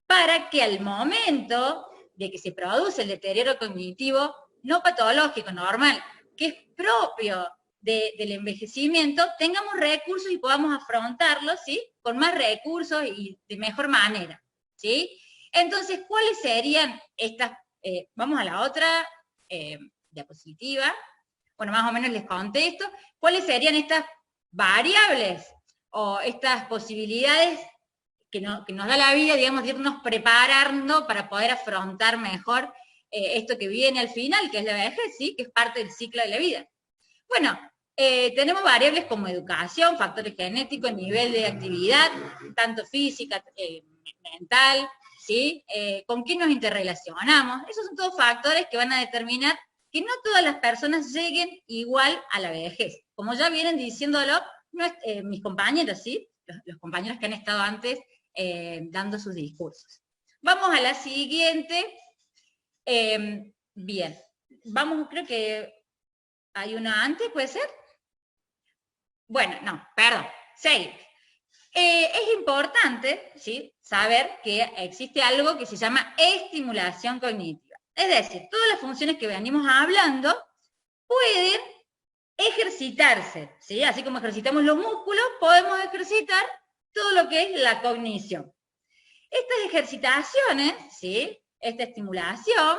para que al momento de que se produce el deterioro cognitivo no patológico, normal, que es propio del envejecimiento, tengamos recursos y podamos afrontarlo, ¿sí? Con más recursos y de mejor manera, ¿sí? Entonces, ¿cuáles serían estas? Vamos a la otra diapositiva. Bueno, más o menos les contesto. ¿Cuáles serían estas variables o estas posibilidades que nos da la vida, digamos, de irnos preparando para poder afrontar mejor esto que viene al final, que es la vejez, ¿sí? Que es parte del ciclo de la vida? Bueno, tenemos variables como educación, factores genéticos, nivel de actividad, tanto física, mental, ¿sí? ¿Con quién nos interrelacionamos? Esos son todos factores que van a determinar que no todas las personas lleguen igual a la vejez. Como ya vienen diciéndolo mis compañeros, ¿sí? Los compañeros que han estado antes dando sus discursos. Vamos a la siguiente. Bien, vamos, creo que hay una antes, ¿puede ser? Bueno, no, perdón. Seguimos. Es importante, ¿sí?, saber que existe algo que se llama estimulación cognitiva. Es decir, todas las funciones que venimos hablando pueden ejercitarse, ¿sí? Así como ejercitamos los músculos, podemos ejercitar todo lo que es la cognición. Estas ejercitaciones, ¿sí?, esta estimulación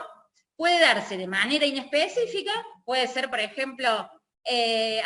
puede darse de manera inespecífica, puede ser, por ejemplo,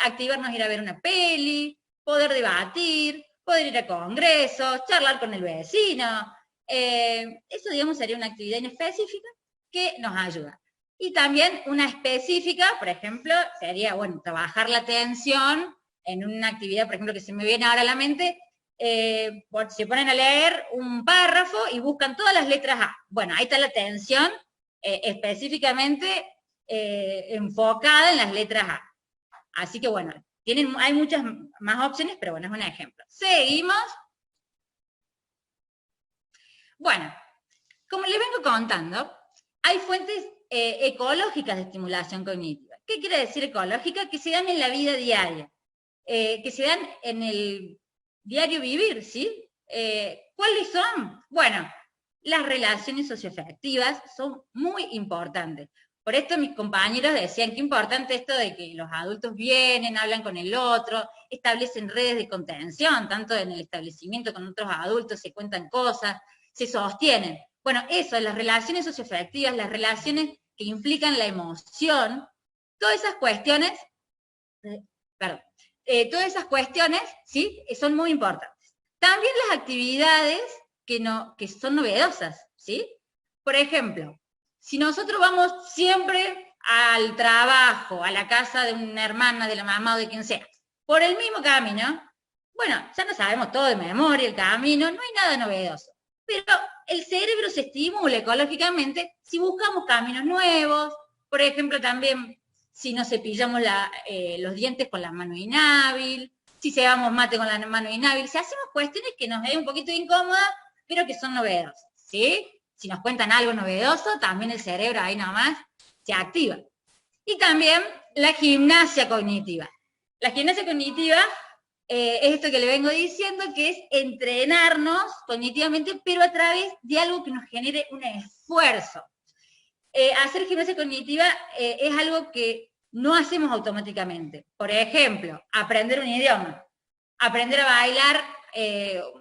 activarnos a ir a ver una peli, poder debatir, poder ir a congresos, charlar con el vecino. Eso, digamos, sería una actividad inespecífica que nos ayuda. Y también una específica, por ejemplo, sería, bueno, trabajar la atención en una actividad, por ejemplo, que se me viene ahora a la mente, se ponen a leer un párrafo y buscan todas las letras A. Bueno, ahí está la atención específicamente enfocada en las letras A. Así que bueno, hay muchas más opciones, pero bueno, es un ejemplo. Seguimos. Bueno, como les vengo contando, hay fuentes ecológicas de estimulación cognitiva. ¿Qué quiere decir ecológica? Que se dan en la vida diaria, que se dan en el diario vivir, ¿sí? ¿Cuáles son? Bueno, las relaciones socioafectivas son muy importantes, Por esto mis compañeros decían que importante esto de que los adultos vienen, hablan con el otro, establecen redes de contención, tanto en el establecimiento con otros adultos, se cuentan cosas, se sostienen. Bueno, eso, las relaciones socioafectivas, las relaciones que implican la emoción, todas esas cuestiones, todas esas cuestiones, ¿sí?, son muy importantes. También las actividades que son novedosas, ¿sí? Por ejemplo, si nosotros vamos siempre al trabajo, a la casa de una hermana, de la mamá o de quien sea, por el mismo camino, bueno, ya no sabemos todo de memoria el camino, no hay nada novedoso. Pero el cerebro se estimula ecológicamente si buscamos caminos nuevos, por ejemplo, también si nos cepillamos los dientes con la mano inhábil, si cebamos mate con la mano inhábil, si hacemos cuestiones que nos den un poquito incómodas, pero que son novedosas, ¿sí? Si nos cuentan algo novedoso, también el cerebro ahí nomás se activa. Y también la gimnasia cognitiva. La gimnasia cognitiva es esto que le vengo diciendo, que es entrenarnos cognitivamente, pero a través de algo que nos genere un esfuerzo. Hacer gimnasia cognitiva es algo que no hacemos automáticamente. Por ejemplo, aprender un idioma, aprender a bailar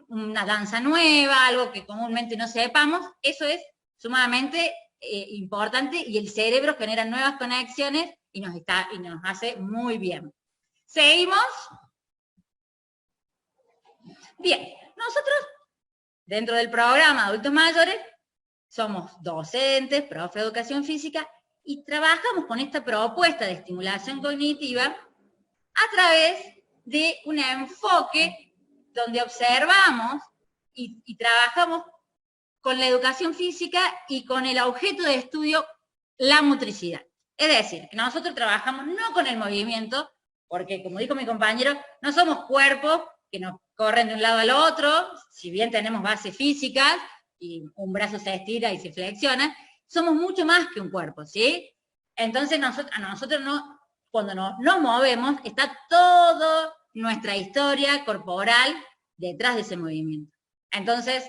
una danza nueva, algo que comúnmente no sepamos, eso es sumamente importante y el cerebro genera nuevas conexiones y nos hace muy bien. ¿Seguimos? Bien, nosotros dentro del programa Adultos Mayores somos docentes, profe de educación física y trabajamos con esta propuesta de estimulación cognitiva a través de un enfoque donde observamos y trabajamos con la educación física y con el objeto de estudio, la motricidad. Es decir, que nosotros trabajamos no con el movimiento, porque como dijo mi compañero, no somos cuerpos que nos corren de un lado al otro, si bien tenemos bases físicas, y un brazo se estira y se flexiona, somos mucho más que un cuerpo, ¿sí? Entonces a nosotros cuando nos movemos, está toda nuestra historia corporal detrás de ese movimiento. Entonces,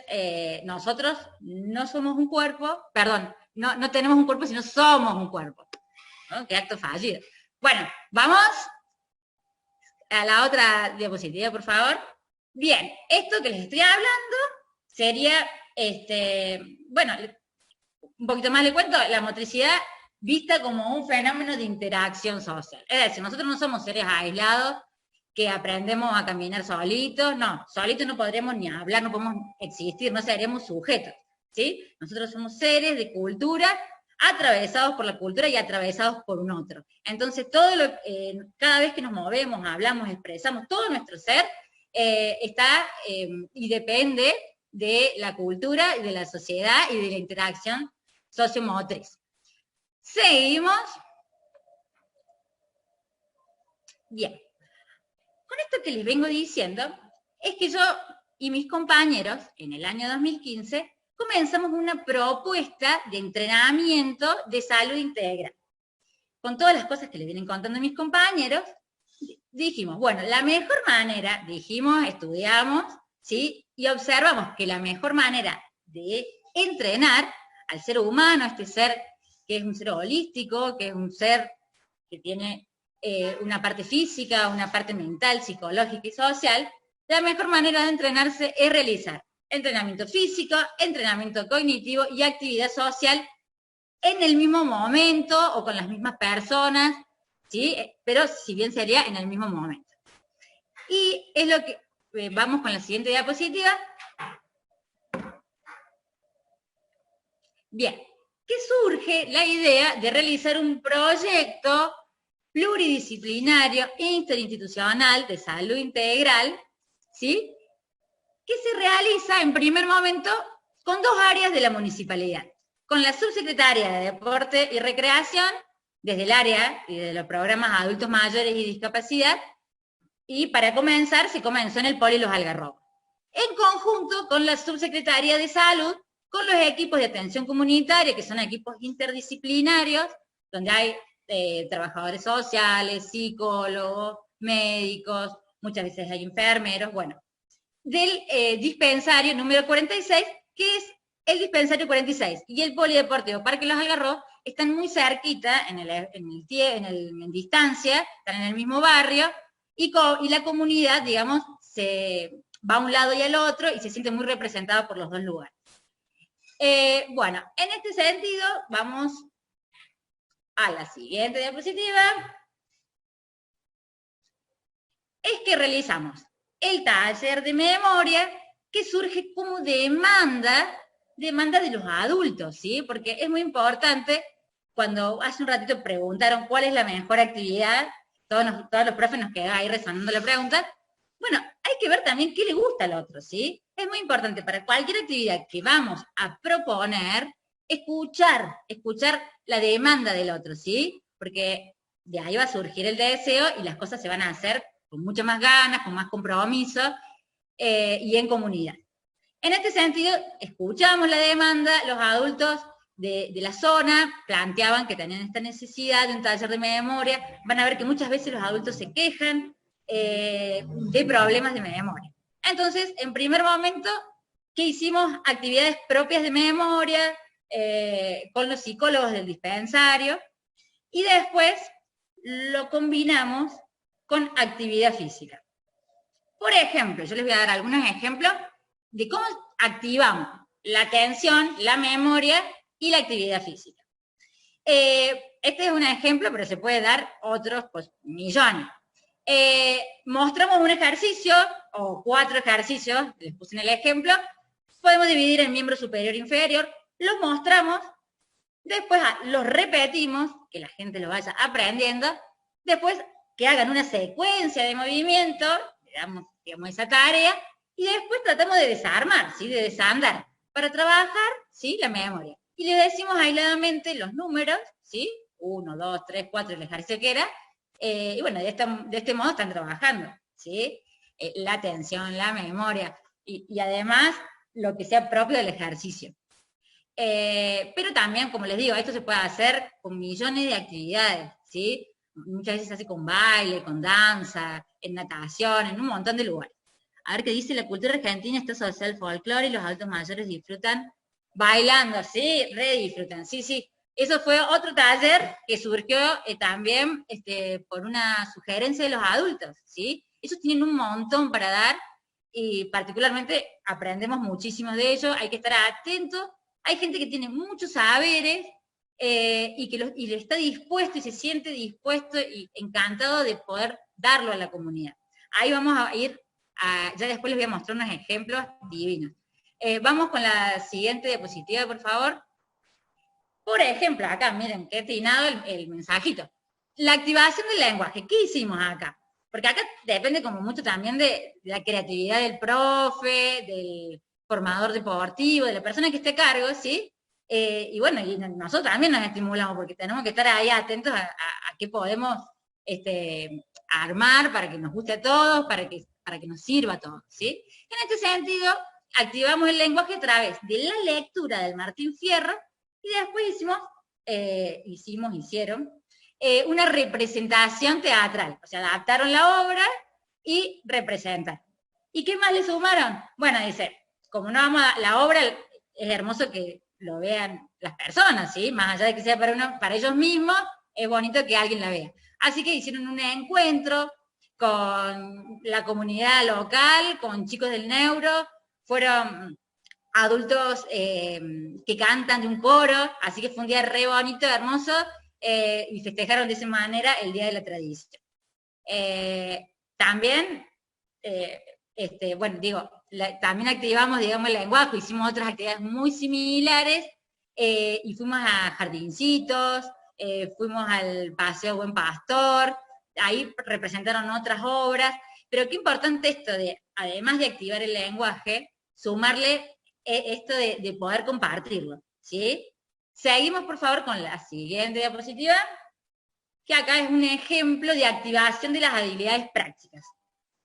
nosotros no somos un cuerpo, perdón, no tenemos un cuerpo, sino somos un cuerpo. ¿No? Qué acto fallido. Bueno, vamos a la otra diapositiva, por favor. Bien, esto que les estoy hablando sería, bueno, un poquito más le cuento, la motricidad vista como un fenómeno de interacción social. Es decir, nosotros no somos seres aislados que aprendemos a caminar solitos, no, solitos no podremos ni hablar, no podemos existir, no seremos sujetos, ¿sí? Nosotros somos seres de cultura, atravesados por la cultura y atravesados por un otro. Entonces, cada vez que nos movemos, hablamos, expresamos, todo nuestro ser está y depende de la cultura y de la sociedad y de la interacción sociomotriz. Seguimos. Bien. Con esto que les vengo diciendo, es que yo y mis compañeros, en el año 2015, comenzamos una propuesta de entrenamiento de salud integral. Con todas las cosas que les vienen contando mis compañeros, dijimos, bueno, la mejor manera, estudiamos, ¿sí? Y observamos que la mejor manera de entrenar al ser humano, este ser que es un ser holístico, que es un ser que tiene una parte física, una parte mental, psicológica y social, la mejor manera de entrenarse es realizar entrenamiento físico, entrenamiento cognitivo y actividad social en el mismo momento o con las mismas personas, ¿sí? Pero si bien sería en el mismo momento. Y es lo que, vamos con la siguiente diapositiva. Bien, que surge la idea de realizar un proyecto pluridisciplinario e interinstitucional de salud integral, ¿sí? Que se realiza en primer momento con dos áreas de la municipalidad, con la Subsecretaría de Deporte y Recreación, desde el área y de los programas Adultos Mayores y Discapacidad, y para comenzar se comenzó en el Poli Los Algarrobos, en conjunto con la Subsecretaría de Salud, con los equipos de atención comunitaria, que son equipos interdisciplinarios, donde hay trabajadores sociales, psicólogos, médicos, muchas veces hay enfermeros, bueno, del dispensario número 46, que es el dispensario 46 y el polideportivo Parque Los Algarrobos están muy cerquita, en distancia, están en el mismo barrio, y la comunidad, digamos, se va a un lado y al otro y se siente muy representada por los dos lugares. Bueno, en este sentido, vamos a la siguiente diapositiva. Es que realizamos el taller de memoria que surge como demanda de los adultos, ¿sí? Porque es muy importante, cuando hace un ratito preguntaron cuál es la mejor actividad, todos los profes nos quedan ahí resonando la pregunta. Bueno, hay que ver también qué le gusta al otro, ¿sí? Es muy importante para cualquier actividad que vamos a proponer, escuchar la demanda del otro, ¿sí? Porque de ahí va a surgir el deseo y las cosas se van a hacer con muchas más ganas, con más compromiso y en comunidad. En este sentido, escuchamos la demanda, los adultos de la zona planteaban que tenían esta necesidad de un taller de memoria. Van a ver que muchas veces los adultos se quejan de problemas de memoria. Entonces, en primer momento, ¿qué hicimos? Actividades propias de memoria con los psicólogos del dispensario, y después lo combinamos con actividad física. Por ejemplo, yo les voy a dar algunos ejemplos de cómo activamos la atención, la memoria y la actividad física. Este es un ejemplo, pero se puede dar otros pues, millones. Mostramos un ejercicio, o 4 ejercicios, les puse en el ejemplo, podemos dividir en miembro superior e inferior, los mostramos, después los repetimos, que la gente lo vaya aprendiendo, después que hagan una secuencia de movimiento, le damos digamos, esa tarea, y después tratamos de desarmar, ¿sí? De desandar, para trabajar, ¿sí? La memoria. Y le decimos aisladamente los números, ¿sí? 1, 2, 3, 4, el ejercicio que era, y bueno, de este modo están trabajando, ¿sí? La atención, la memoria, y además lo que sea propio del ejercicio. Pero también, como les digo, esto se puede hacer con millones de actividades, ¿sí? Muchas veces se hace con baile, con danza, en natación, en un montón de lugares. A ver qué dice: la cultura argentina está asociada al folclore y los adultos mayores disfrutan bailando, ¿sí? Disfrutan, sí. Eso fue otro taller que surgió también por una sugerencia de los adultos, ¿sí? Ellos tienen un montón para dar y particularmente aprendemos muchísimo de ellos, hay que estar atentos. Hay gente que tiene muchos saberes y le está dispuesto y se siente dispuesto y encantado de poder darlo a la comunidad. Ahí vamos a ir, ya después les voy a mostrar unos ejemplos divinos. Vamos con la siguiente diapositiva, por favor. Por ejemplo, acá, miren, qué atinado el mensajito. La activación del lenguaje, ¿qué hicimos acá? Porque acá depende como mucho también de la creatividad del profe, del formador deportivo, de la persona que esté a cargo, ¿sí? Y bueno, y nosotros también nos estimulamos porque tenemos que estar ahí atentos a qué podemos armar para que nos guste a todos, para que nos sirva a todos, ¿sí? En este sentido, activamos el lenguaje a través de la lectura del Martín Fierro y después hicieron una representación teatral, o sea, adaptaron la obra y representaron. ¿Y qué más le sumaron? Bueno, dice, como no vamos a la obra, es hermoso que lo vean las personas, ¿sí? Más allá de que sea para ellos mismos, es bonito que alguien la vea. Así que hicieron un encuentro con la comunidad local, con chicos del neuro, fueron adultos que cantan de un coro, así que fue un día re bonito, hermoso, y festejaron de esa manera el Día de la Tradición. También, también activamos, digamos, el lenguaje, hicimos otras actividades muy similares, y fuimos a jardincitos, fuimos al Paseo Buen Pastor, ahí representaron otras obras, pero qué importante esto de, además de activar el lenguaje, sumarle esto de poder compartirlo, ¿sí? Seguimos, por favor, con la siguiente diapositiva, que acá es un ejemplo de activación de las habilidades prácticas.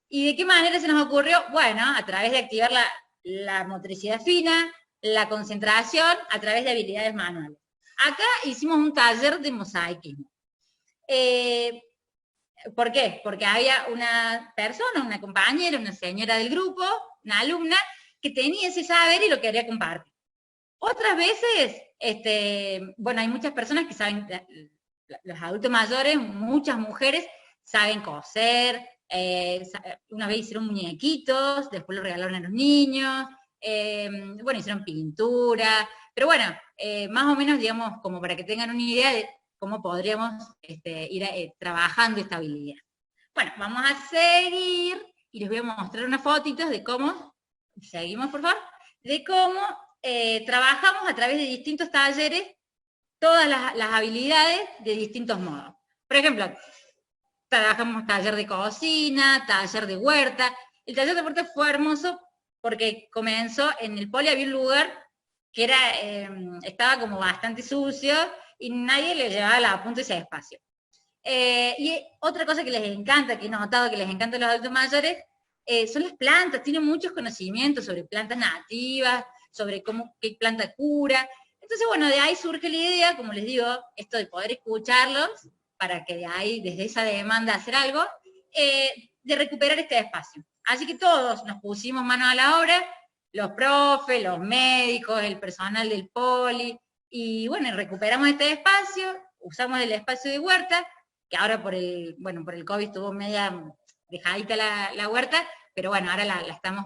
¿Y de qué manera se nos ocurrió? Bueno, a través de activar la motricidad fina, la concentración, a través de habilidades manuales. Acá hicimos un taller de mosaicismo. ¿Por qué? Porque había una persona, una compañera, una señora del grupo, una alumna, que tenía ese saber y lo quería compartir. Otras veces, bueno, hay muchas personas que saben, los adultos mayores, muchas mujeres saben coser, una vez hicieron muñequitos, después los regalaron a los niños, bueno, hicieron pintura, pero bueno, más o menos, digamos, como para que tengan una idea de cómo podríamos ir trabajando esta habilidad. Bueno, vamos a seguir y les voy a mostrar unas fotitos de cómo, seguimos por favor, de cómo trabajamos a través de distintos talleres todas las habilidades de distintos modos. Por ejemplo, trabajamos taller de cocina, taller de huerta. El taller de huerta fue hermoso porque comenzó en el poli, había un lugar que estaba como bastante sucio y nadie le llevaba la punta ese espacio. Y otra cosa que les encanta, que he notado que les encanta a los adultos mayores, son las plantas. Tienen muchos conocimientos sobre plantas nativas, sobre qué planta cura. Entonces, bueno, de ahí surge la idea, como les digo, esto de poder escucharlos, para que de ahí, desde esa demanda, hacer algo, de recuperar este espacio. Así que todos nos pusimos manos a la obra, los profes, los médicos, el personal del poli, y bueno, recuperamos este espacio, usamos el espacio de huerta, que ahora por el COVID estuvo media dejadita la huerta, pero bueno, ahora la estamos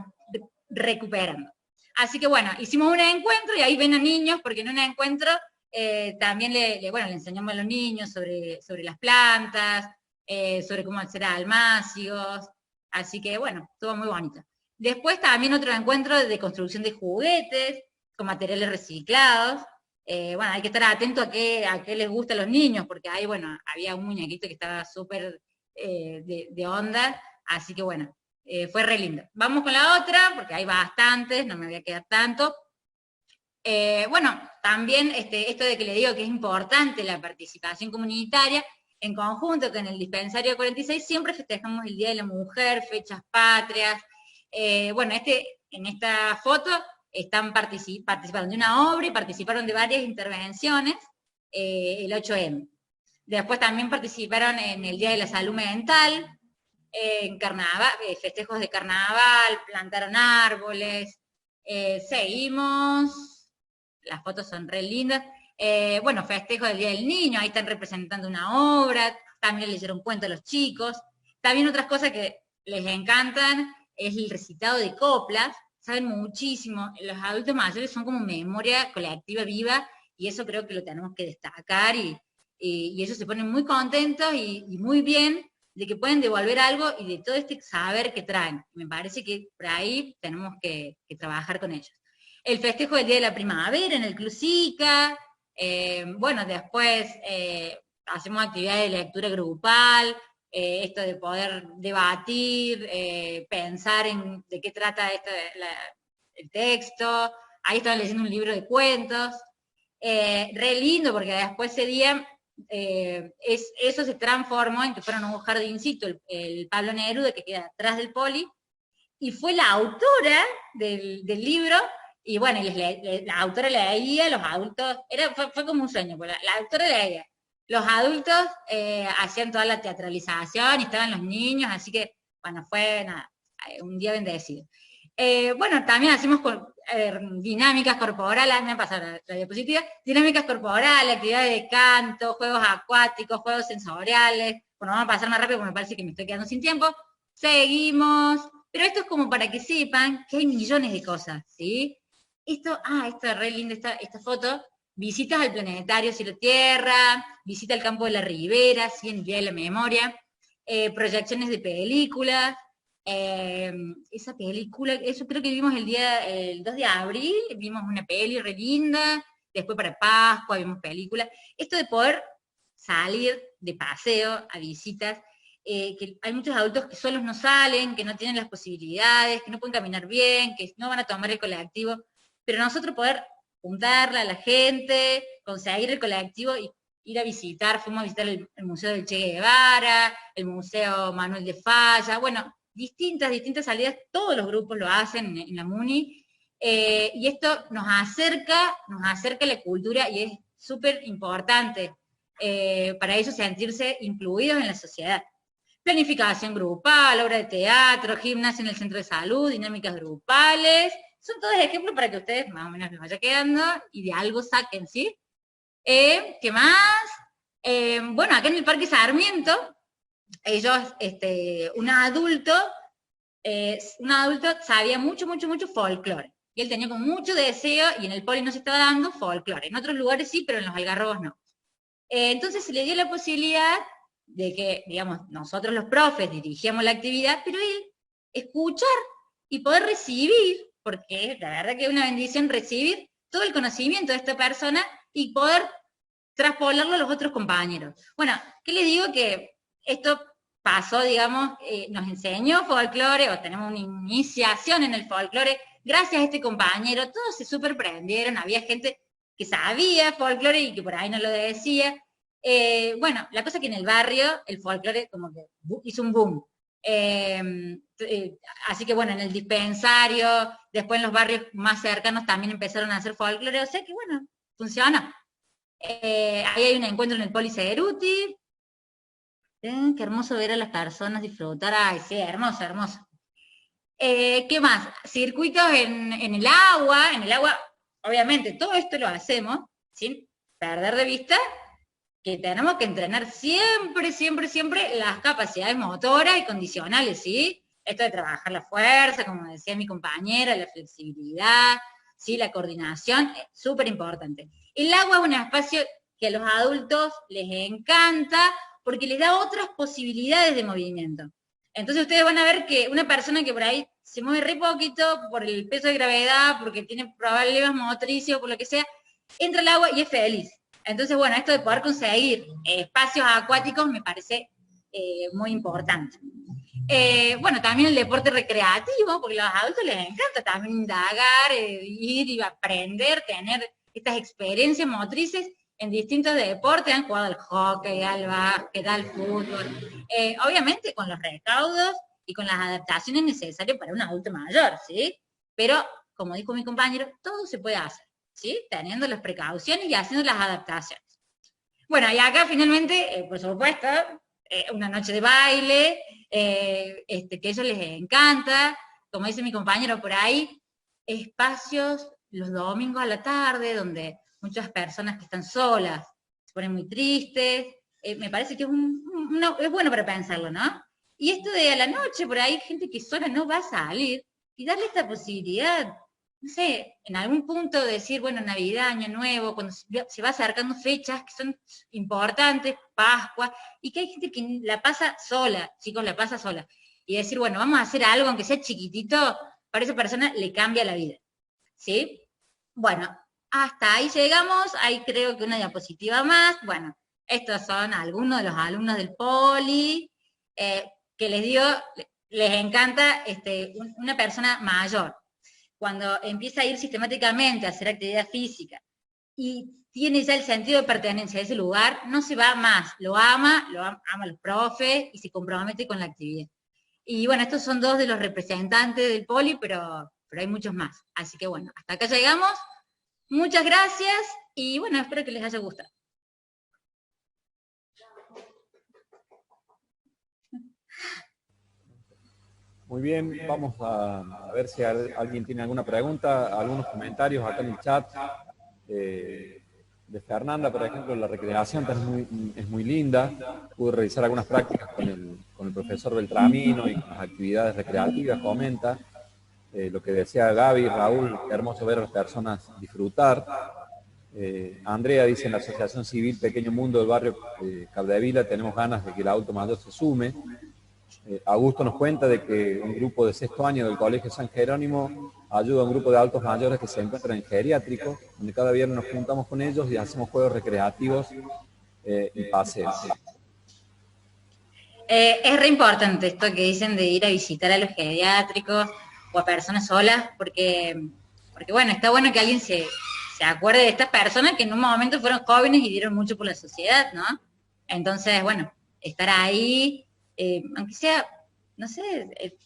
recuperando. Así que bueno, hicimos un encuentro y ahí ven a niños, porque en un encuentro también le enseñamos a los niños sobre las plantas, sobre cómo hacer almácigos, así que bueno, estuvo muy bonito. Después también otro encuentro de construcción de juguetes, con materiales reciclados. Bueno, hay que estar atento a qué les gusta a los niños, porque ahí, bueno, había un muñequito que estaba súper de onda, así que bueno, fue re lindo. Vamos con la otra, porque hay bastantes, no me voy a quedar tanto. Bueno, también esto de que le digo que es importante la participación comunitaria, en conjunto con el dispensario 46, siempre festejamos el Día de la Mujer, fechas patrias. Bueno, en esta foto están participando de una obra y participaron de varias intervenciones, el 8M. Después también participaron en el Día de la Salud Mental, en carnaval, festejos de carnaval, plantaron árboles, seguimos, las fotos son re lindas, bueno, festejos del Día del Niño, ahí están representando una obra, también les leyeron cuento a los chicos, también otras cosas que les encantan, es el recitado de coplas, saben muchísimo, los adultos mayores son como memoria colectiva viva, y eso creo que lo tenemos que destacar, y ellos se ponen muy contentos y muy bien, de que pueden devolver algo y de todo este saber que traen. Me parece que por ahí tenemos que trabajar con ellos. El festejo del Día de la Primavera en el Club Sica, bueno, después hacemos actividades de lectura grupal, esto de poder debatir, pensar en de qué trata el texto, ahí estaban leyendo un libro de cuentos, re lindo porque después ese día eso se transformó en que fueron a un jardincito, el Pablo Neruda, que queda atrás del poli, y fue la autora del libro, y bueno, la autora leía, los adultos, fue como un sueño, pues la autora leía, los adultos hacían toda la teatralización, y estaban los niños, así que, bueno, fue nada, un día bendecido. Bueno, también hacemos dinámicas corporales, me ha pasado la diapositiva, dinámicas corporales, actividades de canto, juegos acuáticos, juegos sensoriales. Bueno, vamos a pasar más rápido porque me parece que me estoy quedando sin tiempo. Seguimos, pero esto es como para que sepan que hay millones de cosas, ¿sí? Esto es re linda esta foto. Visitas al planetario Cielo Tierra, visita al campo de la Ribera, ¿sí? En el Día de la Memoria, proyecciones de películas. Esa película, eso creo que vimos el 2 de abril, vimos una peli re linda, después para Pascua vimos película. Esto de poder salir de paseo a visitas, que hay muchos adultos que solos no salen, que no tienen las posibilidades, que no pueden caminar bien, que no van a tomar el colectivo, pero nosotros poder juntarla a la gente, conseguir el colectivo y ir a visitar, fuimos a visitar el Museo del Che Guevara, el Museo Manuel de Falla, bueno, distintas salidas, todos los grupos lo hacen en la MUNI, y esto nos acerca a la cultura y es súper importante para ellos sentirse incluidos en la sociedad. Planificación grupal, obra de teatro, gimnasia en el centro de salud, dinámicas grupales, son todos ejemplos para que ustedes más o menos les vaya quedando y de algo saquen, ¿sí? ¿Qué más? Bueno, acá en el Parque Sarmiento, ellos, un adulto sabía mucho folclore. Y él tenía como mucho deseo, y en el poli no se estaba dando folclore. En otros lugares sí, pero en los algarrobos no. Entonces se le dio la posibilidad de que, digamos, nosotros los profes dirigíamos la actividad, pero él escuchar y poder recibir, porque la verdad que es una bendición recibir todo el conocimiento de esta persona y poder traspolarlo a los otros compañeros. Bueno, ¿qué les digo? Que esto pasó, digamos, nos enseñó folclore, o tenemos una iniciación en el folclore, gracias a este compañero, todos se superprendieron, había gente que sabía folclore y que por ahí no lo decía. Bueno, la cosa es que en el barrio el folclore como que hizo un boom. Así que bueno, en el dispensario, después en los barrios más cercanos también empezaron a hacer folclore, o sea que bueno, funcionó. Ahí hay un encuentro en el Poli Ceruti. Qué hermoso ver a las personas disfrutar. Ay, sí, hermoso, hermoso. ¿Qué más? Circuitos en el agua. En el agua, obviamente, todo esto lo hacemos sin perder de vista que tenemos que entrenar siempre las capacidades motoras y condicionales, ¿sí? Esto de trabajar la fuerza, como decía mi compañera, la flexibilidad, ¿sí? La coordinación, es súper importante. El agua es un espacio que a los adultos les encanta porque les da otras posibilidades de movimiento. Entonces ustedes van a ver que una persona que por ahí se mueve re poquito por el peso de gravedad, porque tiene problemas motrices o por lo que sea, entra al agua y es feliz. Entonces, bueno, esto de poder conseguir espacios acuáticos me parece muy importante. Bueno, también el deporte recreativo, porque a los adultos les encanta también indagar, ir y aprender, tener estas experiencias motrices en distintos deportes. Han jugado al hockey, al básquet, al fútbol, obviamente con los recaudos y con las adaptaciones necesarias para un adulto mayor, ¿sí? Pero, como dijo mi compañero, todo se puede hacer, ¿sí? Teniendo las precauciones y haciendo las adaptaciones. Bueno, y acá finalmente, por supuesto, una noche de baile, que a ellos les encanta, como dice mi compañero por ahí, espacios los domingos a la tarde, donde muchas personas que están solas se ponen muy tristes, me parece que es bueno para pensarlo, ¿no? Y esto de a la noche, por ahí, gente que sola no va a salir, y darle esta posibilidad, no sé, en algún punto decir, bueno, Navidad, Año Nuevo, cuando se va acercando fechas que son importantes, Pascua, y que hay gente que la pasa sola, chicos, la pasa sola. Y decir, bueno, vamos a hacer algo, aunque sea chiquitito, para esa persona le cambia la vida. ¿Sí? Bueno, hasta ahí llegamos, ahí creo que una diapositiva más. Bueno, estos son algunos de los alumnos del Poli, que les encanta una persona mayor. Cuando empieza a ir sistemáticamente a hacer actividad física y tiene ya el sentido de pertenencia a ese lugar, no se va más, lo ama a los profes y se compromete con la actividad. Y bueno, estos son dos de los representantes del Poli, pero hay muchos más. Así que bueno, hasta acá llegamos. Muchas gracias y bueno, espero que les haya gustado. Muy bien, vamos a ver si alguien tiene alguna pregunta, algunos comentarios acá en el chat. De Fernanda, por ejemplo, la recreación es muy linda. Pude realizar algunas prácticas con el profesor Beltramino y con las actividades recreativas, comenta. Lo que decía Gaby, Raúl, qué hermoso ver a las personas disfrutar. Andrea dice, en la Asociación Civil Pequeño Mundo del barrio Capdevila tenemos ganas de que el adulto mayor se sume. Augusto nos cuenta de que un grupo de sexto año del Colegio San Jerónimo ayuda a un grupo de adultos mayores que se encuentran en geriátrico, donde cada viernes nos juntamos con ellos y hacemos juegos recreativos y paseos. Es re importante esto que dicen de ir a visitar a los geriátricos o a personas solas, porque bueno, está bueno que alguien se acuerde de estas personas que en un momento fueron jóvenes y dieron mucho por la sociedad, ¿no? Entonces, bueno, estar ahí, aunque sea, no sé,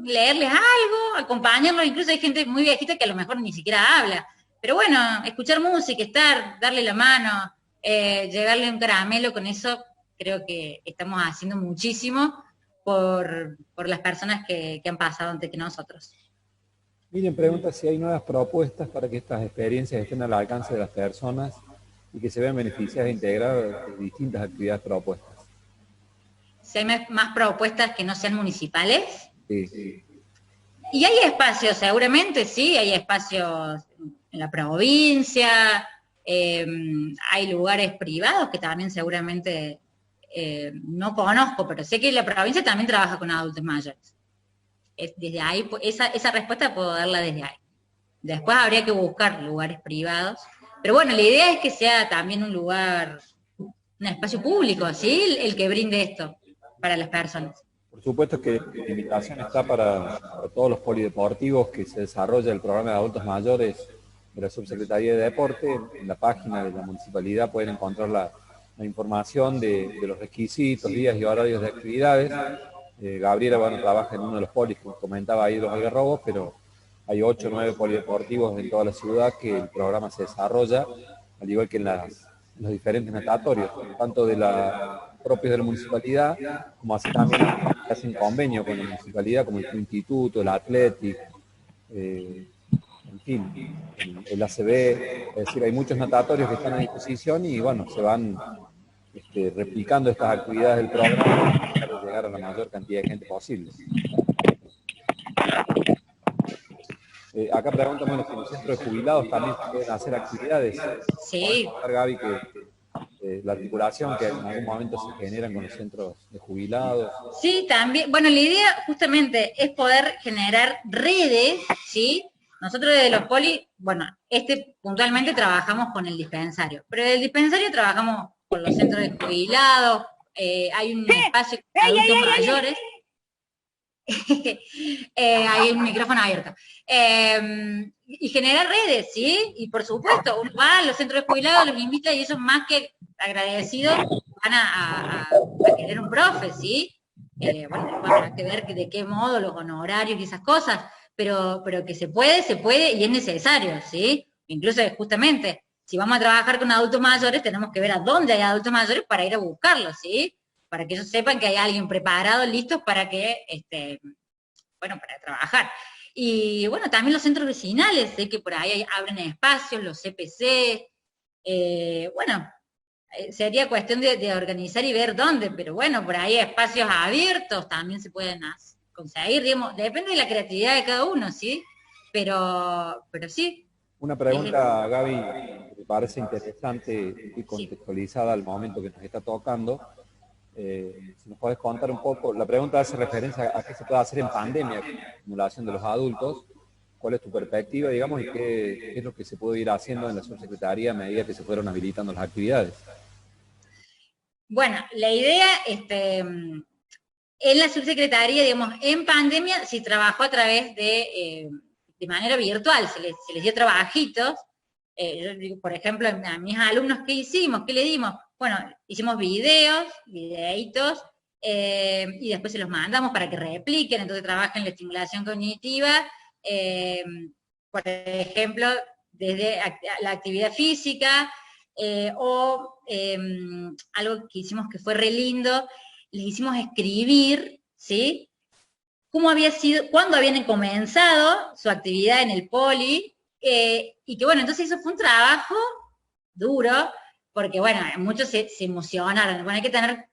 leerles algo, acompañarlos, incluso hay gente muy viejita que a lo mejor ni siquiera habla, pero bueno, escuchar música, darle la mano, llevarle un caramelo, con eso creo que estamos haciendo muchísimo por las personas que han pasado antes que nosotros. Miriam pregunta si hay nuevas propuestas para que estas experiencias estén al alcance de las personas y que se vean beneficiadas e integradas de distintas actividades propuestas. Si hay más propuestas que no sean municipales. Sí. Y hay espacios, seguramente, sí, hay espacios en la provincia, hay lugares privados que también seguramente no conozco, pero sé que la provincia también trabaja con adultos mayores. Desde ahí, esa respuesta puedo darla desde ahí. Después habría que buscar lugares privados, pero bueno, la idea es que sea también un lugar, un espacio público, ¿sí? El que brinde esto para las personas. Por supuesto que la invitación está para todos los polideportivos que se desarrolla el programa de adultos mayores de la Subsecretaría de Deporte. En la página de la municipalidad pueden encontrar la información de los requisitos, días y horarios de actividades. Gabriela, bueno, trabaja en uno de los polis, como comentaba ahí, los Algarrobos, pero hay 8 o 9 polideportivos en toda la ciudad que el programa se desarrolla, al igual que en los diferentes natatorios, tanto de propios de la municipalidad, como así también hacen convenio con la municipalidad, como el instituto, el Athletic, en fin, el ACB, es decir, hay muchos natatorios que están a disposición y bueno, se van replicando estas actividades del programa para llegar a la mayor cantidad de gente posible. Acá preguntan, bueno, si en los centros de jubilados también se pueden hacer actividades. Sí. Gaby, que la articulación que en algún momento se generan con los centros de jubilados. Sí, también. Bueno, la idea justamente es poder generar redes, ¿sí? Nosotros desde los polis, bueno, puntualmente trabajamos con el dispensario, pero del dispensario trabajamos con los centros de jubilados, hay un espacio de adultos mayores. Hay un micrófono abierto. Y generar redes, ¿sí? Y por supuesto, uno va a los centros de jubilados, los invita y ellos más que agradecidos van a querer un profe, ¿sí? Bueno, habrá que ver de qué modo, los honorarios y esas cosas, pero que se puede y es necesario, ¿sí? Incluso justamente, si vamos a trabajar con adultos mayores, tenemos que ver a dónde hay adultos mayores para ir a buscarlos, ¿sí? Para que ellos sepan que hay alguien preparado, listos para que, para trabajar. Y bueno, también los centros vecinales, sé que por ahí abren espacios, los CPC, sería cuestión de organizar y ver dónde, pero bueno, por ahí espacios abiertos también se pueden conseguir, digamos, depende de la creatividad de cada uno, ¿sí? Pero sí. Una pregunta, Gaby, que me parece interesante y contextualizada al momento que nos está tocando. Si nos podés contar un poco, la pregunta hace referencia a qué se puede hacer en pandemia, simulación de los adultos, cuál es tu perspectiva, digamos, y qué es lo que se puede ir haciendo en la subsecretaría a medida que se fueron habilitando las actividades. Bueno, la idea, en la subsecretaría, digamos, en pandemia se trabajó a través de manera virtual, se les dio trabajitos. Yo digo, por ejemplo, a mis alumnos, ¿qué hicimos? ¿Qué le dimos? Bueno, hicimos videitos, y después se los mandamos para que repliquen, entonces trabajen la estimulación cognitiva, por ejemplo, desde la actividad física, algo que hicimos que fue re lindo, les hicimos escribir, ¿sí? Cómo había sido, cuándo habían comenzado su actividad en el poli, y que bueno, entonces eso fue un trabajo duro, porque bueno, muchos se emocionaron. Bueno, hay que tener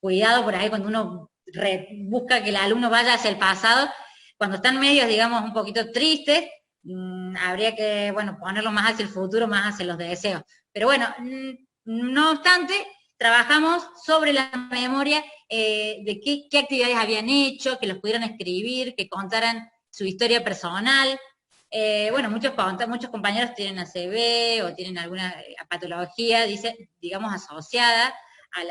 cuidado por ahí cuando uno busca que el alumno vaya hacia el pasado, cuando están medios, digamos, un poquito tristes, habría que, bueno, ponerlo más hacia el futuro, más hacia los deseos. Pero bueno, no obstante, trabajamos sobre la memoria de qué actividades habían hecho, que los pudieran escribir, que contaran su historia personal. Bueno, muchos compañeros tienen ACV o tienen alguna patología, digamos, asociada a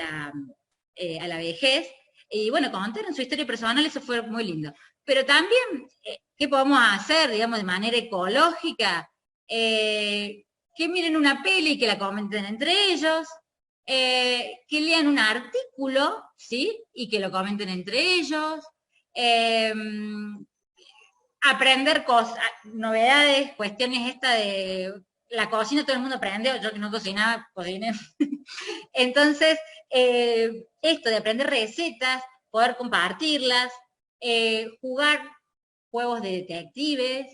la vejez, y bueno, contaron su historia personal, eso fue muy lindo. Pero también, ¿qué podemos hacer, digamos, de manera ecológica? Que miren una peli y que la comenten entre ellos, que lean un artículo, ¿sí? Y que lo comenten entre ellos, aprender cosas, novedades, cuestiones de la cocina, todo el mundo aprende, yo que no cocinaba, cociné. Entonces, esto de aprender recetas, poder compartirlas, jugar juegos de detectives,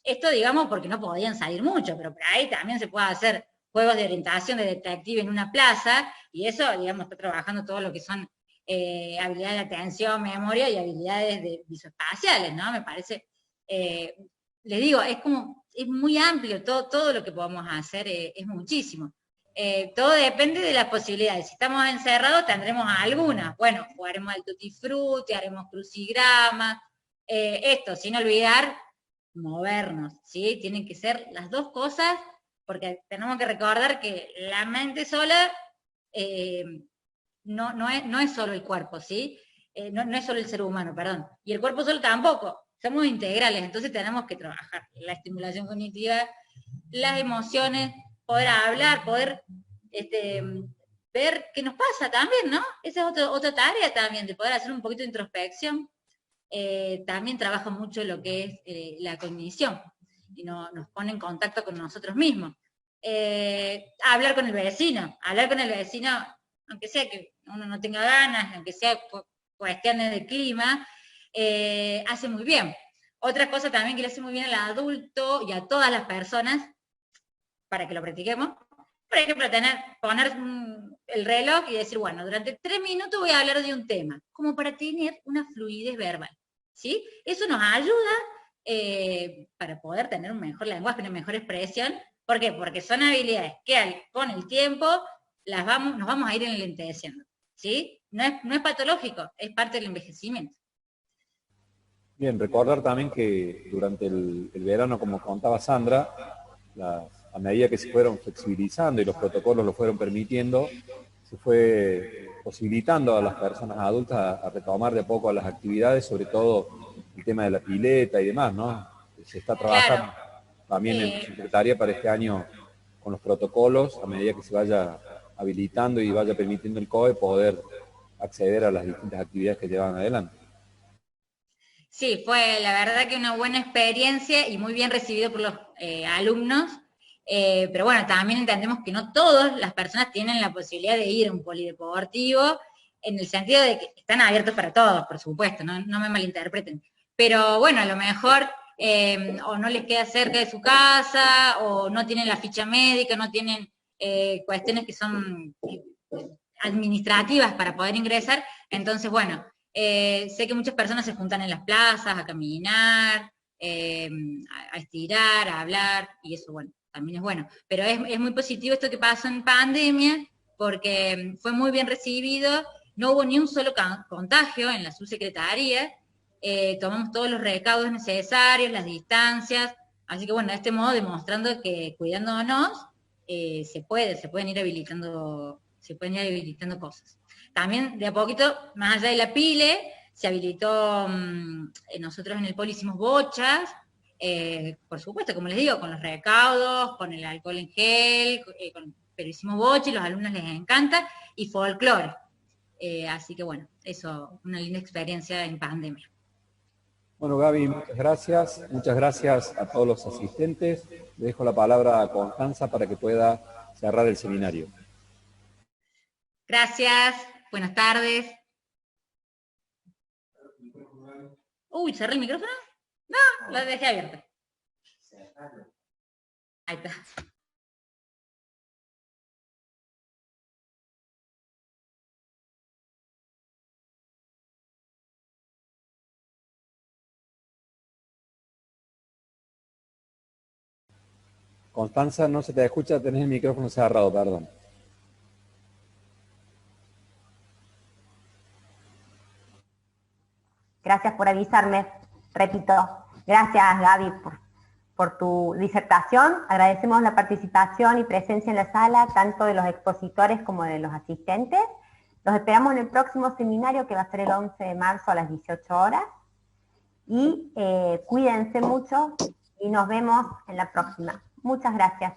Esto, digamos, porque no podían salir mucho, pero por ahí también se puede hacer juegos de orientación de detective en una plaza, y eso, digamos, está trabajando todo lo que son habilidades de atención, memoria y habilidades visoespaciales, ¿no? Me parece, les digo, es muy amplio, todo lo que podemos hacer es muchísimo. Todo depende de las posibilidades. Si estamos encerrados tendremos algunas. Bueno, jugaremos al tutti frutti, haremos crucigrama, esto, sin olvidar movernos, ¿sí? Tienen que ser las dos cosas, porque tenemos que recordar que la mente sola no es solo el cuerpo, ¿sí? No es solo el ser humano, perdón. Y el cuerpo solo tampoco. Somos integrales, entonces tenemos que trabajar la estimulación cognitiva, las emociones, poder hablar, poder ver qué nos pasa también, ¿no? Esa es otra tarea también, de poder hacer un poquito de introspección. También trabaja mucho lo que es la cognición, y nos pone en contacto con nosotros mismos. Hablar con el vecino, aunque sea que uno no tenga ganas, aunque sea cuestiones de clima, hace muy bien. Otra cosa también que le hace muy bien al adulto y a todas las personas, para que lo practiquemos, por ejemplo, poner el reloj y decir, bueno, durante 3 minutos voy a hablar de un tema, como para tener una fluidez verbal, ¿sí? Eso nos ayuda para poder tener un mejor lenguaje, una mejor expresión. ¿Por qué? Porque son habilidades que con el tiempo nos vamos a ir enlenteciendo, ¿sí? No es patológico, es parte del envejecimiento. Bien, recordar también que durante el verano, como contaba Sandra, a medida que se fueron flexibilizando y los protocolos lo fueron permitiendo, se fue posibilitando a las personas adultas a retomar de a poco las actividades, sobre todo el tema de la pileta y demás, ¿no? Se está trabajando también en la Secretaría para este año con los protocolos, a medida que se vaya habilitando y vaya permitiendo el COE poder acceder a las distintas actividades que llevan adelante. Sí, fue la verdad que una buena experiencia y muy bien recibido por los alumnos, pero bueno, también entendemos que no todas las personas tienen la posibilidad de ir a un polideportivo, en el sentido de que están abiertos para todos, por supuesto, no me malinterpreten, pero bueno, a lo mejor o no les queda cerca de su casa, o no tienen la ficha médica, no tienen cuestiones que son administrativas para poder ingresar, entonces bueno, sé que muchas personas se juntan en las plazas a caminar, a estirar, a hablar, y eso, bueno, también es bueno. Pero es muy positivo esto que pasó en pandemia, porque fue muy bien recibido, no hubo ni un solo contagio en la subsecretaría, tomamos todos los recaudos necesarios, las distancias, así que bueno, de este modo demostrando que cuidándonos se pueden ir habilitando cosas. También de a poquito, más allá de la pile, se habilitó, nosotros en el Poli hicimos bochas, por supuesto, como les digo, con los recaudos, con el alcohol en gel, pero hicimos boche, los alumnos les encanta, y folclore. Así que bueno, eso, una linda experiencia en pandemia. Bueno, Gaby, muchas gracias a todos los asistentes. Le dejo la palabra a Constanza para que pueda cerrar el seminario. Gracias, buenas tardes. Uy, ¿cerré el micrófono? No, lo dejé abierto. Ahí está. Constanza, no se te escucha, tenés el micrófono cerrado, perdón. Gracias por avisarme. Repito, gracias Gaby por tu disertación. Agradecemos la participación y presencia en la sala, tanto de los expositores como de los asistentes. Los esperamos en el próximo seminario, que va a ser el 11 de marzo a las 18 horas. Y cuídense mucho y nos vemos en la próxima. Muchas gracias.